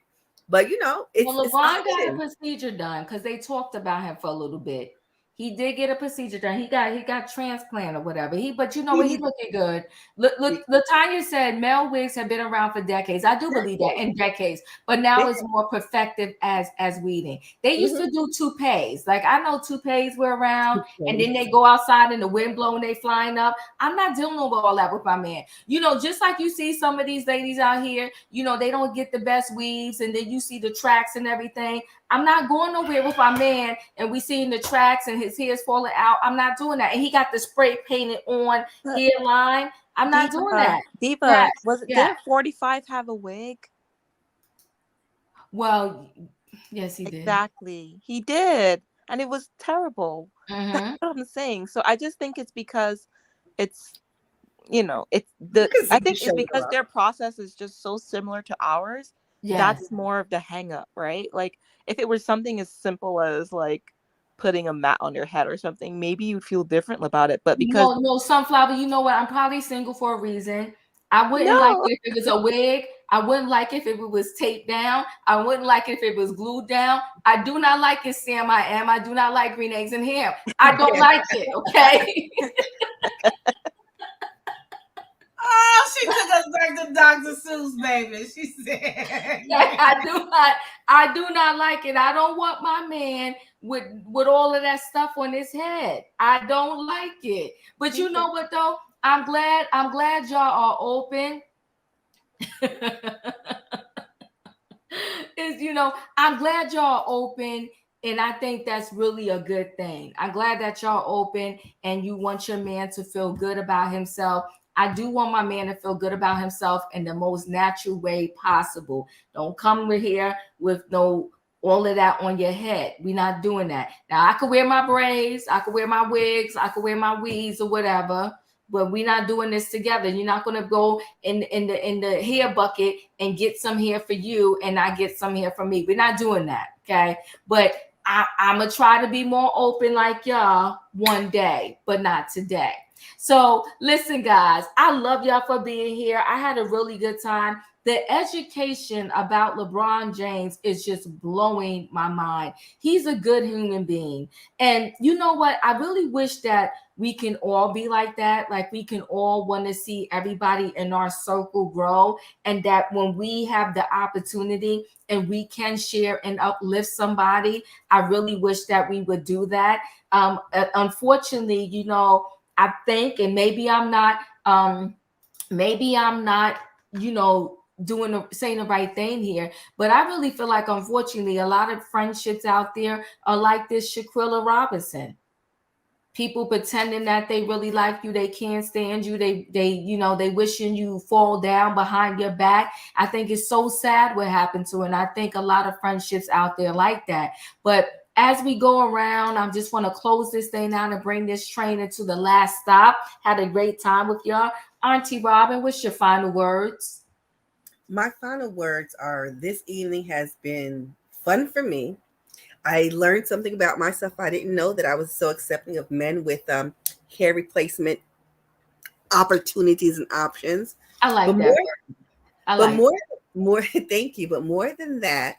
But LeBron got a procedure done because they talked about him for a little bit. He did get a procedure done. He got transplant or whatever. But you know what? He looking good. Look, Latanya said male wigs have been around for decades. I do believe that in decades, but now it's more perfective as weeding. They used to do toupees. Like I know toupees were around, and then they go outside and the wind blowing, they flying up. I'm not dealing with all that with my man. Just like you see some of these ladies out here, they don't get the best weaves, and then you see the tracks and everything. I'm not going nowhere with my man, and we seeing the tracks and his hair's falling out. I'm not doing that. And he got the spray painted on hairline. I'm not doing that. Diva, didn't 45 have a wig? Well, yes, he did. Exactly. He did. And it was terrible. That's what I'm saying. So I just think it's because it's, I think it's because their process is just so similar to ours. Yeah. That's more of the hang up, right? Like if it was something as simple as like putting a mat on your head or something, maybe you'd feel different about it. But because no, Sunflower, you know what? I'm probably single for a reason. I wouldn't like it if it was a wig. I wouldn't like it if it was taped down. I wouldn't like it if it was glued down. I do not like it, Sam. I do not like green eggs and ham. I don't like it, okay? Oh, she took us back to Dr. Seuss, baby. She said, I do not like it. I don't want my man with all of that stuff on his head. I don't like it. But you know what though? I'm glad y'all are open. I'm glad y'all are open. And I think that's really a good thing. I'm glad that y'all open and you want your man to feel good about himself. I do want my man to feel good about himself in the most natural way possible. Don't come here with all of that on your head. We're not doing that. Now, I could wear my braids, I could wear my wigs, I could wear my weaves or whatever, but we're not doing this together. You're not going to go in the hair bucket and get some hair for you and I get some hair for me. We're not doing that, okay? But I'm going to try to be more open like y'all one day, but not today. So listen, guys, I love y'all for being here. I had a really good time. The education about LeBron James is just blowing my mind. He's a good human being. And you know what? I really wish that we can all be like that. Like we can all want to see everybody in our circle grow. And that when we have the opportunity and we can share and uplift somebody, I really wish that we would do that. Unfortunately, I think, and maybe I'm not, saying the right thing here, but I really feel like, unfortunately, a lot of friendships out there are like this Shaquilla Robinson. People pretending that they really like you, they can't stand you, they wishing you fall down behind your back. I think it's so sad what happened to her, and I think a lot of friendships out there like that. But as we go around, I just want to close this thing down and bring this train into the last stop. Had a great time with y'all. Auntie Robin, what's your final words? My final words are, this evening has been fun for me. I learned something about myself I didn't know, that I was so accepting of men with hair replacement opportunities and options. I like but that. more thank you. But more than that,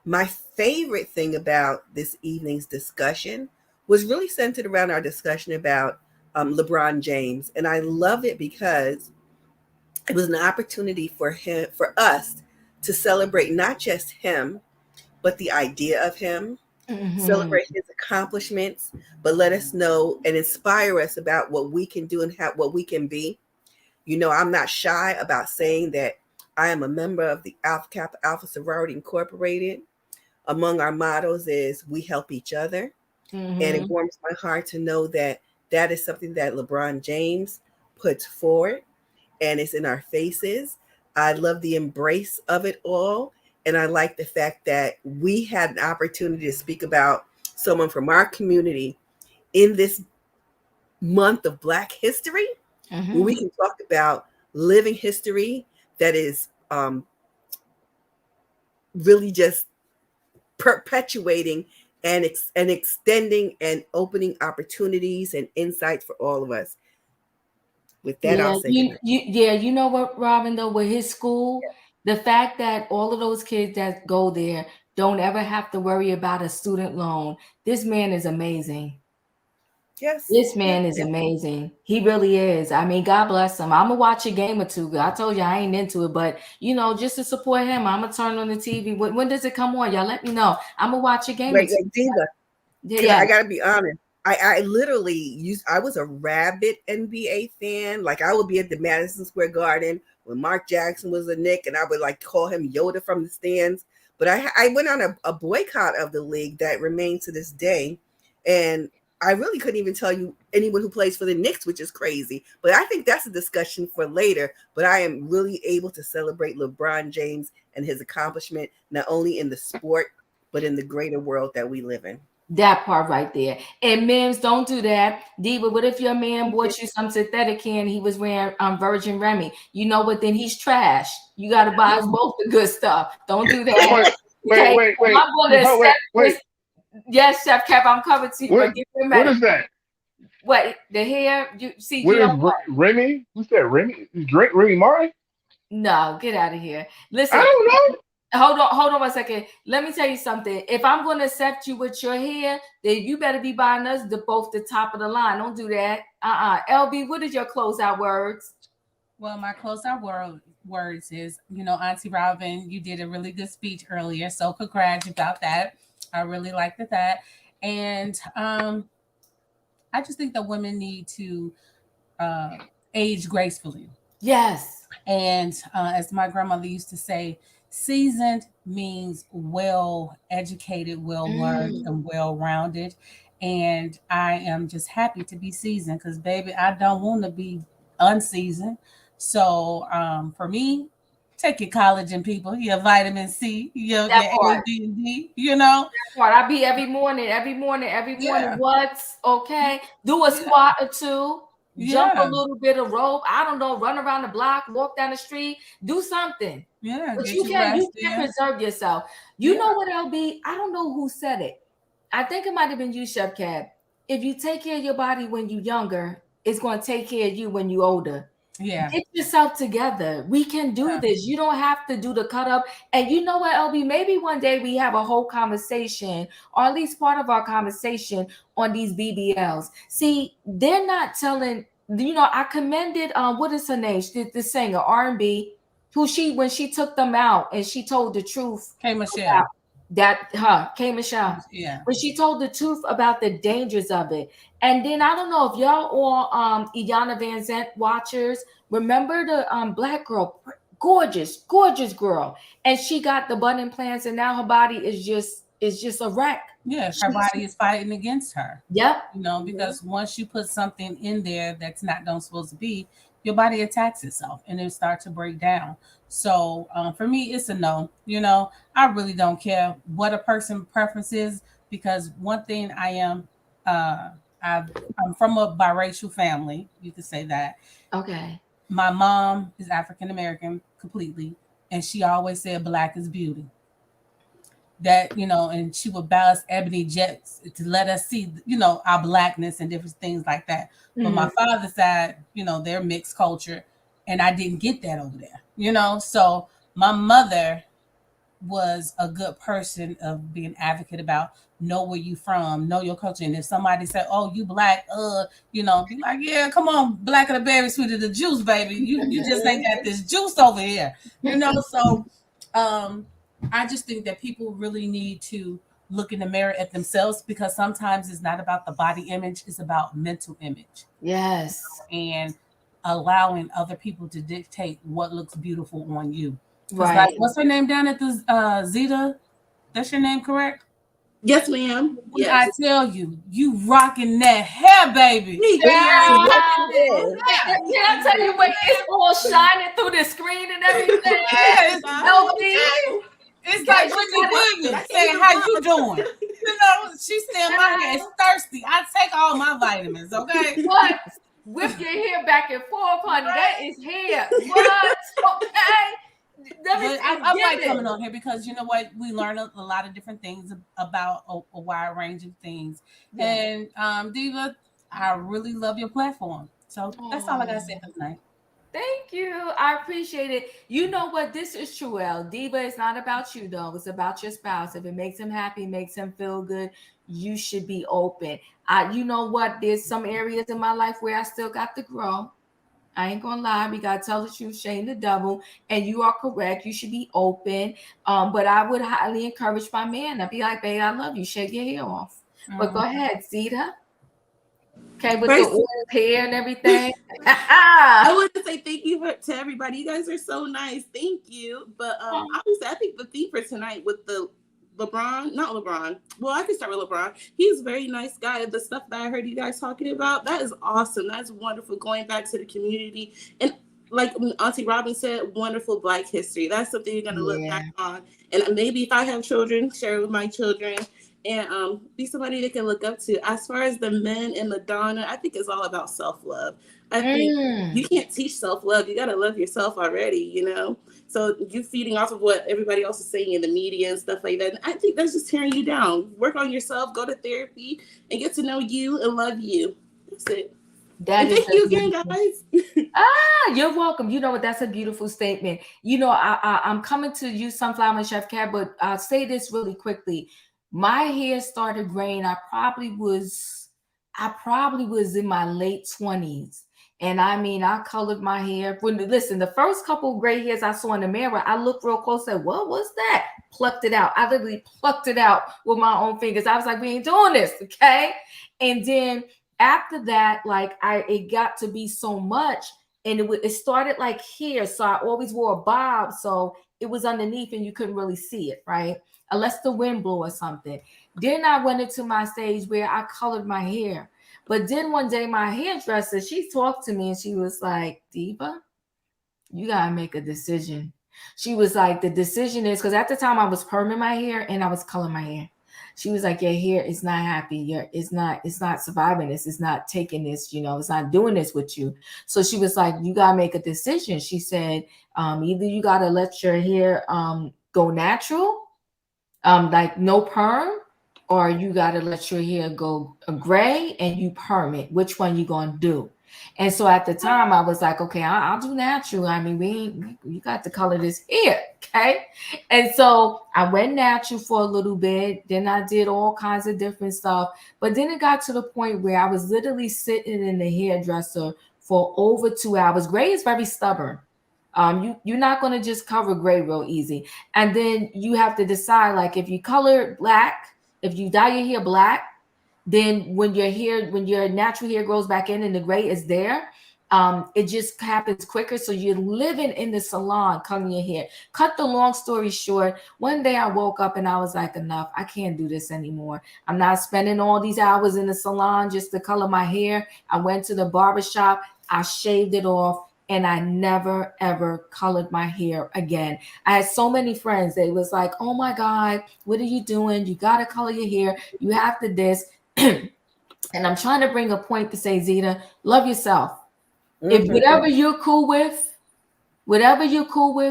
my favorite thing about this evening's discussion was really centered around our discussion about LeBron James. And I love it because it was an opportunity for us to celebrate not just him, but the idea of him, celebrate his accomplishments, but let us know and inspire us about what we can do and what we can be. You know, I'm not shy about saying that I am a member of the Alpha Kappa Alpha Sorority Incorporated. Among our mottos is we help each other. And it warms my heart to know that that is something that LeBron James puts forward, and it's in our faces. I love the embrace of it all. And I like the fact that we had an opportunity to speak about someone from our community in this month of Black history, where we can talk about living history that is really just perpetuating and extending and opening opportunities and insights for all of us. With that, I'll say you know what, Robin, though, with his school, the fact that all of those kids that go there don't ever have to worry about a student loan. This man is amazing. Yes. This man is amazing. He really is. I mean, God bless him. I'm going to watch a game or two. I told you I ain't into it, but, you know, just to support him, I'm going to turn on the TV. When does it come on? Y'all let me know. I'm going to watch a game or two. Diva, Yeah. I got to be honest. I literally I was a rabid NBA fan. Like, I would be at the Madison Square Garden when Mark Jackson was a Knick, and I would like call him Yoda from the stands. But I went on a boycott of the league that remains to this day. And I really couldn't even tell you anyone who plays for the Knicks, which is crazy. But I think that's a discussion for later. But I am really able to celebrate LeBron James and his accomplishment, not only in the sport, but in the greater world that we live in. That part right there. And Mims, don't do that. Diva, what if your man bought you some synthetic can? He was wearing Virgin Remy. You know what? Then he's trash. You got to buy us both the good stuff. Don't do that. Wait. Yes, Chef Cap, I'm covered to you. What is that? What? The hair? You see? What is Remy? Who said Remy? Is drink Remy Martin? No, get out of here. Listen. I don't know. Hold on 1 second. Let me tell you something. If I'm going to accept you with your hair, then you better be buying us both the top of the line. Don't do that. LB, what is your closeout words? Well, my closeout words is, you know, Auntie Robin, you did a really good speech earlier, so congrats about that. I really liked that. And I just think that women need to age gracefully. Yes. And as my grandmother used to say, seasoned means well educated, well learned, and well rounded. And I am just happy to be seasoned because, baby, I don't want to be unseasoned. So for me, take your collagen, people, your vitamin C, your A, B, and D, you know. That's what I be every morning. What's okay? Do a squat or two. Jump a little bit of rope. I don't know. Run around the block. Walk down the street. Do something. Yeah, but you can preserve yourself. You know what, LB? I don't know who said it. I think it might have been you, Chef Cab. If you take care of your body when you're younger, it's going to take care of you when you're older. Yeah. Get yourself together. We can do this. You don't have to do the cut up. And you know what, LB? Maybe one day we have a whole conversation, or at least part of our conversation on these BBLs. See, they're not telling, you know, I commended, what is her name? The singer, R&B, who when she took them out and she told the truth. K. Michelle. K. Michelle. Yeah. When she told the truth about the dangers of it. And then I don't know if y'all all Iyanla Vanzant watchers remember the black girl, gorgeous girl, and she got the butt implants, and now her body is just a wreck. Yeah, her body is fighting against her. Yep. You know, because once you put something in there that's not supposed to be, your body attacks itself and it starts to break down. So for me, it's a no. You know, I really don't care what a person's preference is, because one thing I am, I'm from a biracial family. You could say that. Okay. My mom is African American completely, and she always said black is beauty. That, and she would buy us ebony jets to let us see, our blackness and different things like that. But my father's side, they're mixed culture, and I didn't get that over there, So my mother was a good person of being advocate about know where you from, know your culture. And if somebody said, "Oh, you black," be like, "Yeah, come on, black of the berry, sweet of the juice, baby. You just ain't got this juice over here," So, I just think that people really need to look in the mirror at themselves, because sometimes it's not about the body image, it's about mental image. Yes. And allowing other people to dictate what looks beautiful on you. Right. Like, what's her name down at the Zeta? That's your name, correct? Yes, ma'am. Yes. I tell you, you rocking that hair, baby. Yeah. Can I tell you what? It's all shining through the screen and everything. Yes. It's like Whitney Williams saying, "How you doing?" She's still my hair is thirsty. I take all my vitamins, okay? What? Whip your hair back and forth, honey. That is hair. What? Okay. I like coming on here because you know what? We learn a lot of different things about a wide range of things. Yeah. And Diva, I really love your platform. So that's all I gotta say for tonight. Thank you. I appreciate it. You know what? This is true, El. Diva, it's not about you, though. It's about your spouse. If it makes him happy, makes him feel good, you should be open. You know what? There's some areas in my life where I still got to grow. I ain't gonna lie. We gotta tell the truth, shame the devil. And you are correct. You should be open. But I would highly encourage my man. I'd be like, babe, I love you. Shake your hair off. But go ahead, Zeta. Okay, with the oil hair and everything. I want to say thank you to everybody. You guys are so nice. Thank you. But obviously, I think the theme for tonight with the not LeBron. Well, I can start with LeBron. He's a very nice guy. The stuff that I heard you guys talking about, that is awesome. That's wonderful. Going back to the community. And like Auntie Robin said, wonderful Black history. That's something you're going to look back on. And maybe if I have children, share it with my children. And be somebody they can look up to. As far as the men and Madonna, I think it's all about self-love. I think you can't teach self-love. You got to love yourself already, So you're feeding off of what everybody else is saying in the media and stuff like that. And I think that's just tearing you down. Work on yourself, go to therapy, and get to know you and love you. That's it. Thank you again, guys. You're welcome. You know what? That's a beautiful statement. I'm coming to you, Sunflower and Chef Cat, but I'll say this really quickly. My hair started graying. I probably was in my late 20s. And I colored my hair. Listen, the first couple of gray hairs I saw in the mirror, I looked real close and said, what was that? Plucked it out. I literally plucked it out with my own fingers. I was like, we ain't doing this, okay? And then after that, it got to be so much, and it started like here. So I always wore a bob, so it was underneath and you couldn't really see it, right? Unless the wind blew or something. Then I went into my stage where I colored my hair. But then one day my hairdresser, she talked to me and she was like, Diva, you got to make a decision. She was like, the decision is, because at the time I was perming my hair and I was coloring my hair. She was like, your hair is not happy. It's not surviving this. It's not taking this, it's not doing this with you. So she was like, you got to make a decision. She said, either you got to let your hair go natural, like no perm, or you got to let your hair go gray and you perm it. Which one you going to do? And so at the time I was like, okay, I'll do natural. You got to color this hair. Okay. And so I went natural for a little bit. Then I did all kinds of different stuff. But then it got to the point where I was literally sitting in the hairdresser for over 2 hours. Gray is very stubborn. You're not going to just cover gray real easy. And then you have to decide, like, if you color black, if you dye your hair black, then when your natural hair grows back in and the gray is there, it just happens quicker. So you're living in the salon coloring your hair. Cut the long story short, one day I woke up and I was like, enough. I can't do this anymore. I'm not spending all these hours in the salon just to color my hair. I went to the barbershop. I shaved it off. and I never ever colored my hair again. I had so many friends. They was like, "Oh my God, what are you doing? You gotta color your hair. You have to this." And I'm trying to bring a point to say, Zeta, love yourself. If whatever you're cool with,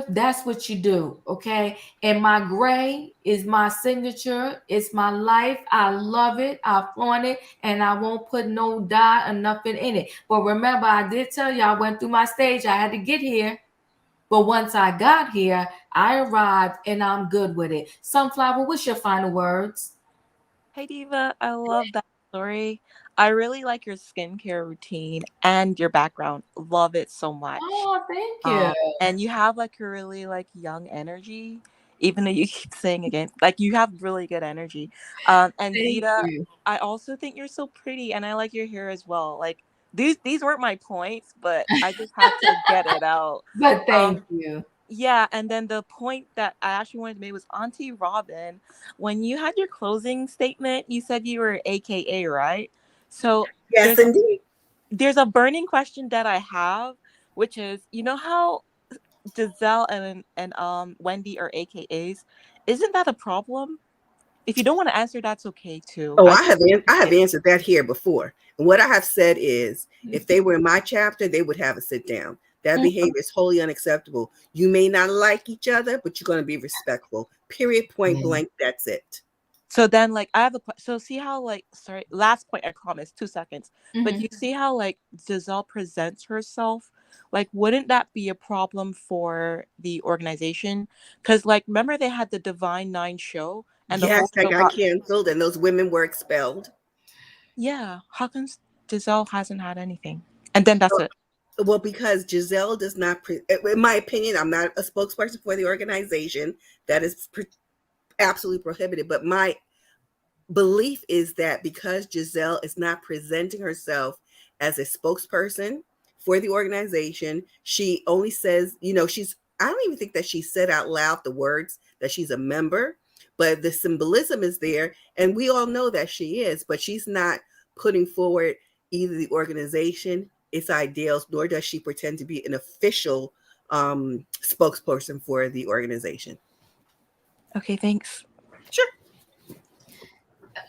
that's what you do. Okay. And my gray is my signature. It's my life. I love it. I flaunt it. And I won't put no dye or nothing in it. But remember, I did tell you I went through my stage. I had to get here. But once I got here, I arrived and I'm good with it. Sunflower, what's your final words? Hey Diva, I love that story. I really like your skincare routine and your background. Love it so much. Oh, thank you. And you have like a really like young energy, even though you keep saying again, like you have really good energy. And Thank Zita, you. I also think you're so pretty, and I like your hair as well. Like these weren't my points, but I just had to get it out. But thank you. Yeah, and then the point that I actually wanted to make was Auntie Robin. When you had your closing statement, you said you were AKA, right? So Yes, indeed. there's a burning question that I have, which is, you know how Giselle and Wendy are AKAs? Isn't that a problem? If you don't want to answer, that's okay too. Oh, I have answered that here before. And what I have said is, if they were in my chapter, they would have a sit down. That behavior is wholly unacceptable. You may not like each other, but you're going to be respectful. Period. Point blank. That's it. So then, like, I have so see how, like, sorry, last point, I promise, 2 seconds. But you see how, like, Giselle presents herself? Like, wouldn't that be a problem for the organization? Because, like, remember they had the Divine Nine show? And the whole Yes, that show got canceled and those women were expelled. Yeah. How come Giselle hasn't had anything? And then that's it. Well, because Giselle does not, in my opinion, I'm not a spokesperson for the organization. That is absolutely prohibited. But my belief is that because Giselle is not presenting herself as a spokesperson for the organization, she only says, I don't even think that she said out loud the words that she's a member, but the symbolism is there. And we all know that she is, but she's not putting forward either the organization, its ideals, nor does she pretend to be an official spokesperson for the organization. Okay, thanks. Sure.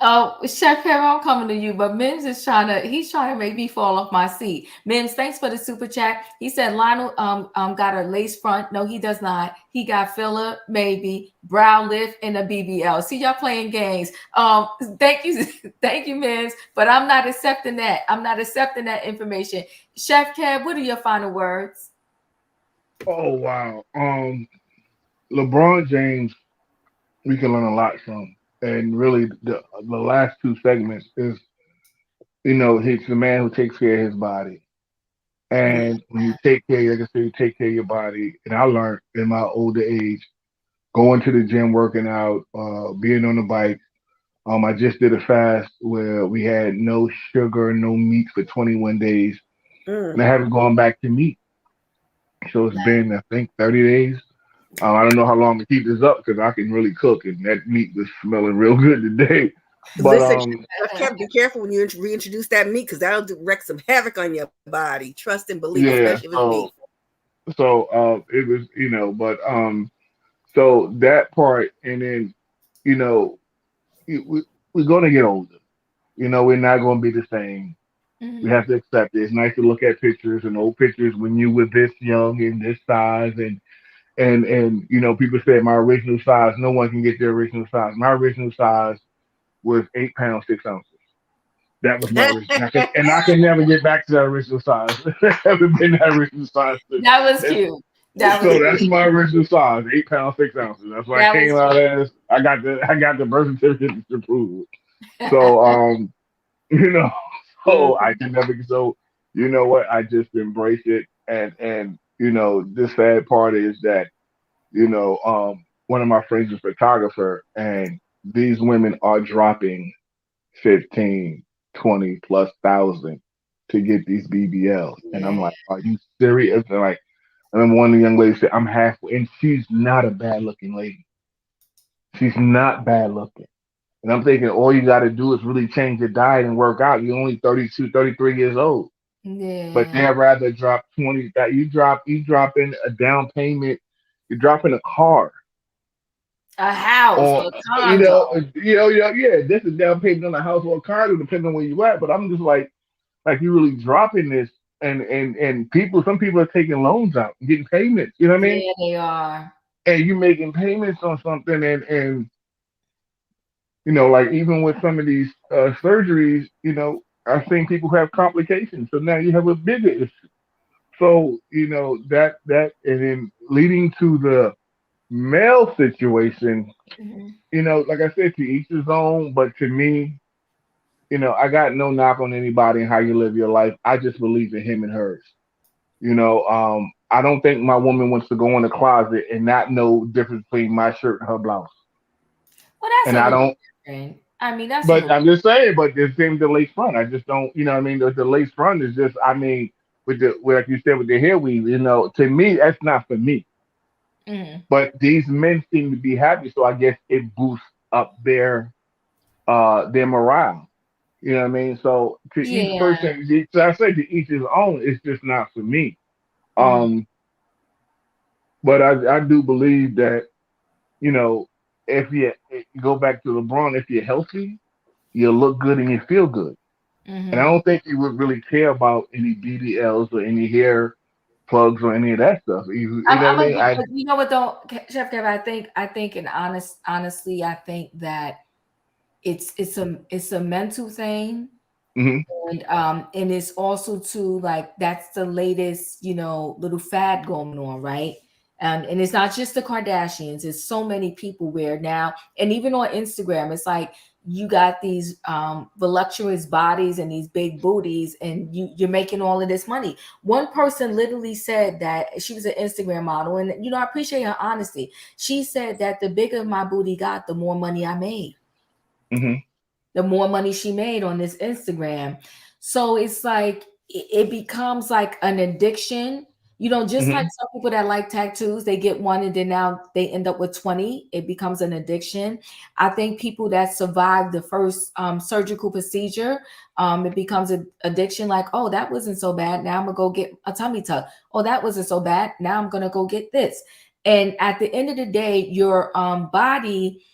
Oh, Chef Hero, I'm coming to you, but Mims is he's trying to make me fall off my seat. Mims, thanks for the super chat. He said Lionel got a lace front. No, he does not. He got filler, maybe, brow lift, and a BBL. See, y'all playing games. Thank you, Mims, but I'm not accepting that. I'm not accepting that information. Chef Kev, what are your final words? Oh wow. LeBron James, we can learn a lot from. And really the last two segments is, he's the man who takes care of his body. And when you take care, like I said, you take care of your body. And I learned in my older age, going to the gym, working out, being on the bike. I just did a fast where we had no sugar, no meat for 21 days. And I haven't gone back to meat. So it's been, I think, 30 days. I don't know how long to keep this up because I can really cook, and that meat was smelling real good today. But Listen, be careful when you reintroduce that meat because that'll wreak some havoc on your body. Trust and believe, especially if it's meat. So it was, so that part, and then, we're going to get older. We're not going to be the same. We have to accept it. It's nice to look at pictures and old pictures when you were this young and this size, and people say my original size. No one can get their original size. My original size was 8 pounds 6 ounces. That was my original, and I can never get back to that original size. I haven't been that original size. That was cute. That's my original size, 8 pounds 6 ounces. That's why I came out as. I got the birth certificate to prove it. So so I can never. So you know what? I just embrace it, and the sad part is that one of my friends is a photographer, and these women are dropping 15, 20 plus thousand to get these BBLs. And I'm like, are you serious? And like, and then one of the young ladies said, I'm halfway. And she's not a bad looking lady. She's not bad looking. And I'm thinking all you got to do is really change your diet and work out. You're only 32, 33 years old. But they'd rather drop 20 that you drop in a down payment, you're dropping a car. A house, Or a condo. yeah, this is down payment on a house or a condo, depending on where you at. But I'm just like you really dropping this, and some people are taking loans out, getting payments. You know what I mean? Yeah, they are. And you making payments on something, and like even with some of these surgeries, I've seen people have complications. So now you have a bigger issue. So that, and then leading to the male situation. Like I said, to each his own. But to me, I got no knock on anybody and how you live your life. I just believe in him and hers. I don't think my woman wants to go in the closet and not know the difference between my shirt and her blouse. Well, that's And a I little don't. different. I mean, that's a But little. I'm just saying. But the same the lace front. I just don't. You know what I mean? The lace front is just. I mean, like you said with the hair weave. To me, that's not for me. Mm. But these men seem to be happy, so I guess it boosts up their morale. You know what I mean? So to each Yeah. person, so I say to each his own. It's just not for me. Mm. Um, but I do believe that you know if you go back to LeBron, if you're healthy, you look good and you feel good. And I Mm-hmm. don't think he would really care about any BBLs or any hair plugs or any of that stuff. You know what I mean? But you know what though, Chef Kev, I think, and honestly, I think that it's a mental thing. Hmm. And it's also too, like, that's the latest, little fad going on, right? And it's not just the Kardashians, it's so many people where now, and even on Instagram, it's like you got these voluptuous bodies and these big booties, and you're making all of this money. One person literally said that she was an Instagram model, and I appreciate her honesty. She said that the bigger my booty got, the more money I made, Hmm. the more money she made on this Instagram. So it's like it becomes like an addiction. Just like Hmm. some people that like tattoos, they get one and then now they end up with 20. It becomes an addiction. I think people that survive the first surgical procedure, it becomes an addiction. Like, oh, that wasn't so bad. Now I'm gonna go get a tummy tuck. Oh, that wasn't so bad. Now I'm gonna go get this. And at the end of the day, your body,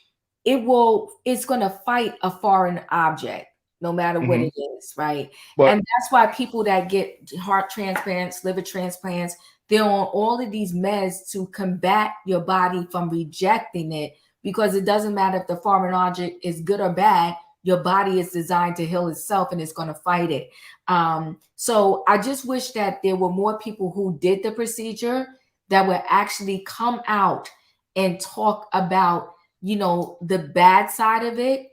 it's going to fight a foreign object no matter what Hmm. it is, right? And But that's why people that get heart transplants, liver transplants, they're on all of these meds to combat your body from rejecting it, because it doesn't matter if the foreign object is good or bad. Your body is designed to heal itself and it's going to fight it. So I just wish that there were more people who did the procedure that would actually come out and talk about the bad side of it,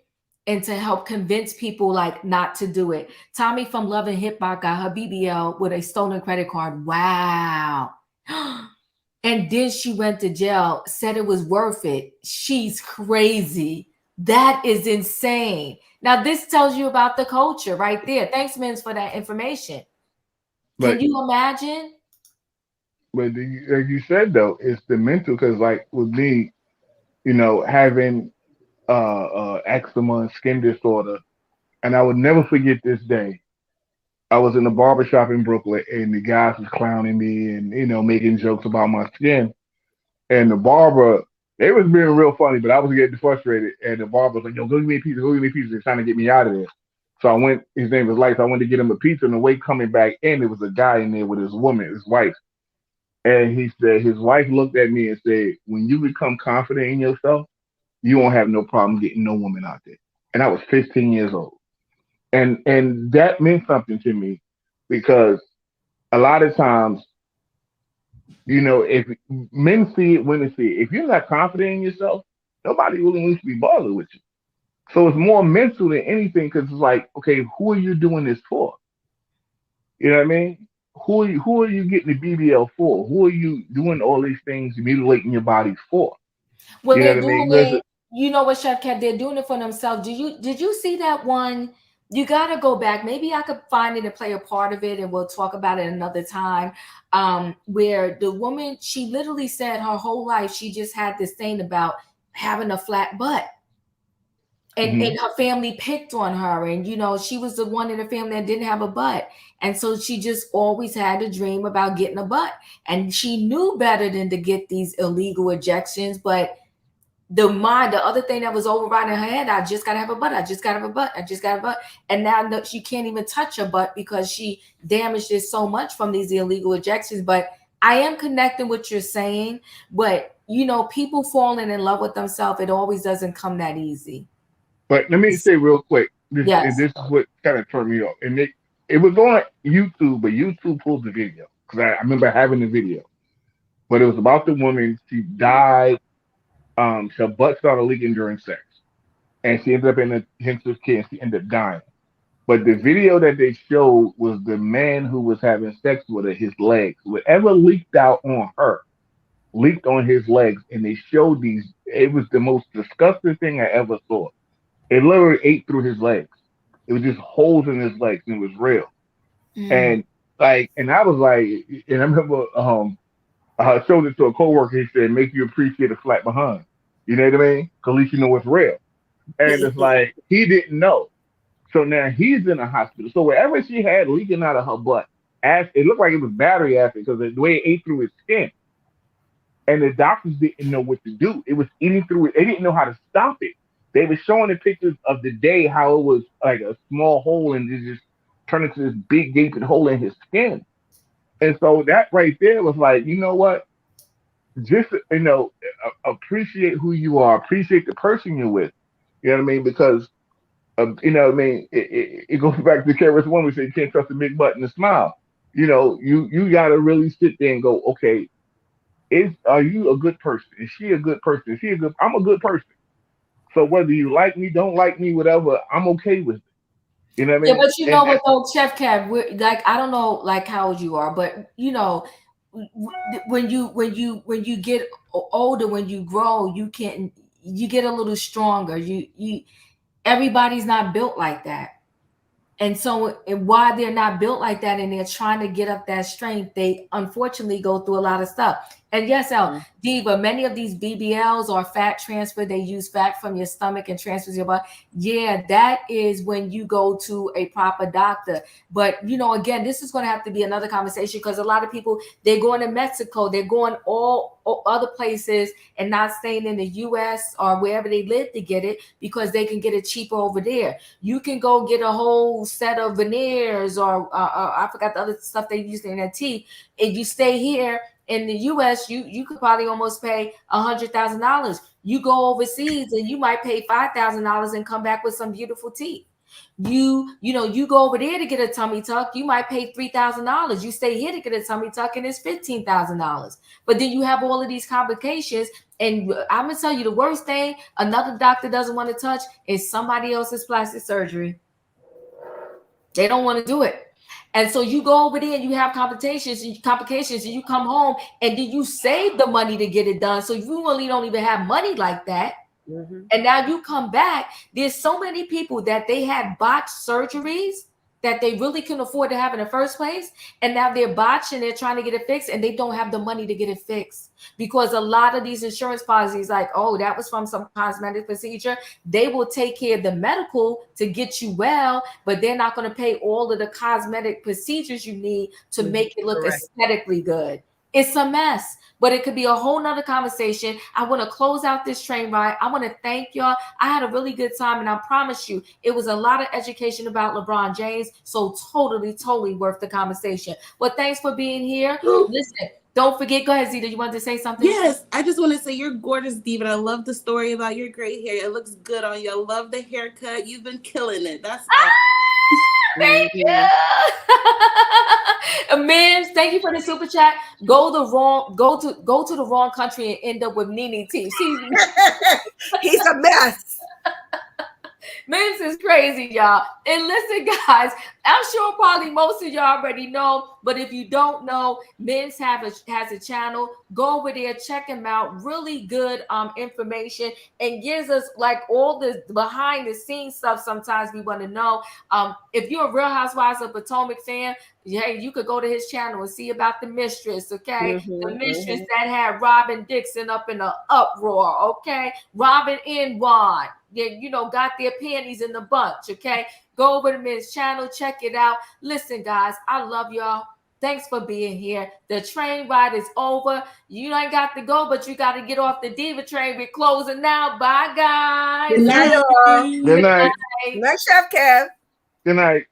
and to help convince people like not to do it. Tommy from Love and Hip Hop got her BBL with a stolen credit card. Wow. And then she went to jail, said it was worth it. She's crazy. That is insane. Now, this tells you about the culture right there. Thanks, Mins, for that information. Can but you imagine? like you said though, it's the mental. Because like with me, having eczema and skin disorder, and I would never forget this day. I was in a barber shop in Brooklyn, and the guys was clowning me and making jokes about my skin. And the barber, they was being real funny, but I was getting frustrated. And the barber was like, "Yo, go give me a pizza, go give me a pizza." They're trying to get me out of there. So I went. His name was Lights. I went to get him a pizza. On the way coming back in, there was a guy in there with his woman, his wife. And he said his wife looked at me and said, "When you become confident in yourself, you won't have no problem getting no woman out there." And I was 15 years old, and that meant something to me, because a lot of times, if men see it, women see it. If you're not confident in yourself, nobody really wants to be bothered with you. So it's more mental than anything, because it's like, okay, who are you doing this for? You know what I mean? Who are you getting the BBL for? Who are you doing all these things, mutilating your body for? Well, You know they're what I doing mean? it. You know what, Chef Cat? They're doing it for themselves. Did you see that one? You got to go back. Maybe I could find it and play a part of it, and we'll talk about it another time. Where the woman, she literally said her whole life she just had this thing about having a flat butt. And her family picked on her, and she was the one in the family that didn't have a butt, and so she just always had a dream about getting a butt, and she knew better than to get these illegal ejections. But the other thing that was overriding her head, I just gotta have a butt, I just gotta have a butt, I just gotta have a butt. And now she can't even touch her butt because she damaged it so much from these illegal ejections. But I am connecting what you're saying, but people falling in love with themselves, it always doesn't come that easy. But let me say real quick, this is what kind of turned me off. And it was on YouTube, but YouTube pulled the video because I remember having the video. But it was about the woman. She died. Her butt started leaking during sex, and she ended up in the intensive care. And she ended up dying. But the video that they showed was the man who was having sex with her. His legs, whatever leaked out on her, leaked on his legs, and they showed these. It was the most disgusting thing I ever saw. It literally ate through his legs. It was just holes in his legs, and it was real. And I was like, and I remember I showed it to a coworker. He said, "Make you appreciate a flat behind." You know what I mean? 'Cause at least you know it's real. And it's like he didn't know. So now he's in a hospital. So wherever she had leaking out of her butt, it looked like it was battery acid because the way it ate through his skin. And the doctors didn't know what to do. It was eating through it. They didn't know how to stop it. They were showing the pictures of the day how it was like a small hole and it just turned into this big gaping hole in his skin. And so that right there was like, you know what? Just appreciate who you are, appreciate the person you're with. You know what I mean? Because it goes back to Kara's one. We say you can't trust a big butt and a smile. You got to really sit there and go, okay, are you a good person? Is she a good person? Is he a good? I'm a good person. So whether you like me, don't like me, whatever, I'm okay with it. You know what I mean? Yeah, but you know what though, Chef Cab, like I don't know like how old you are, but when you get older, when you grow, you get a little stronger. Everybody's not built like that. And so why they're not built like that and they're trying to get up that strength, they unfortunately go through a lot of stuff. And yes, Diva, many of these BBLs or fat transfer, they use fat from your stomach and transfers your body. Yeah, that is when you go to a proper doctor. But, again, this is going to have to be another conversation because a lot of people, they're going to Mexico, they're going all other places and not staying in the U.S. or wherever they live to get it because they can get it cheaper over there. You can go get a whole set of veneers or I forgot the other stuff they use in their teeth. If you stay here in the U.S., you could probably almost pay $100,000. You go overseas and you might pay $5,000 and come back with some beautiful teeth. You go over there to get a tummy tuck, you might pay $3,000. You stay here to get a tummy tuck and it's $15,000. But then you have all of these complications. And I'm gonna tell you the worst thing another doctor doesn't want to touch is somebody else's plastic surgery. They don't want to do it. And so you go over there and you have complications and you come home and then you save the money to get it done. So you really don't even have money like that. Mm-hmm. And now you come back. There's so many people that they had botched surgeries that they really couldn't afford to have in the first place. And now they're botched and they're trying to get it fixed and they don't have the money to get it fixed because a lot of these insurance policies like, oh, that was from some cosmetic procedure. They will take care of the medical to get you well, but they're not going to pay all of the cosmetic procedures you need to make it look aesthetically good. It's a mess, but it could be a whole nother conversation. I want to close out this train ride. I want to thank y'all. I had a really good time, and I promise you, it was a lot of education about LeBron James. So totally worth the conversation. Well, thanks for being here. Listen, don't forget. Go ahead, Zita. You wanted to say something? Yes, I just want to say you're gorgeous, Diva. I love the story about your great hair. It looks good on you. I love the haircut. You've been killing it. That's thank you. Mims, thank you for the super chat. Go to the wrong country and end up with Nene T. He's a mess. Mims is crazy, y'all. And listen, guys, I'm sure probably most of y'all already know, but if you don't know, Men's has a channel. Go over there, check him out. Really good information, and gives us like all the behind the scenes stuff. Sometimes we want to know. If you're a Real Housewives of Potomac fan, hey, you could go to his channel and see about the mistress, okay? The mistress that had Robin Dixon up in an uproar, okay? Robin and Juan, got their panties in the bunch, okay? Go over to Men's channel, check it out. Listen, guys, I love y'all. Thanks for being here. The train ride is over. You ain't got to go, but you got to get off the diva train. We're closing now. Bye, guys. Good night, y'all. Good night. Good night, Chef Kev. Good night.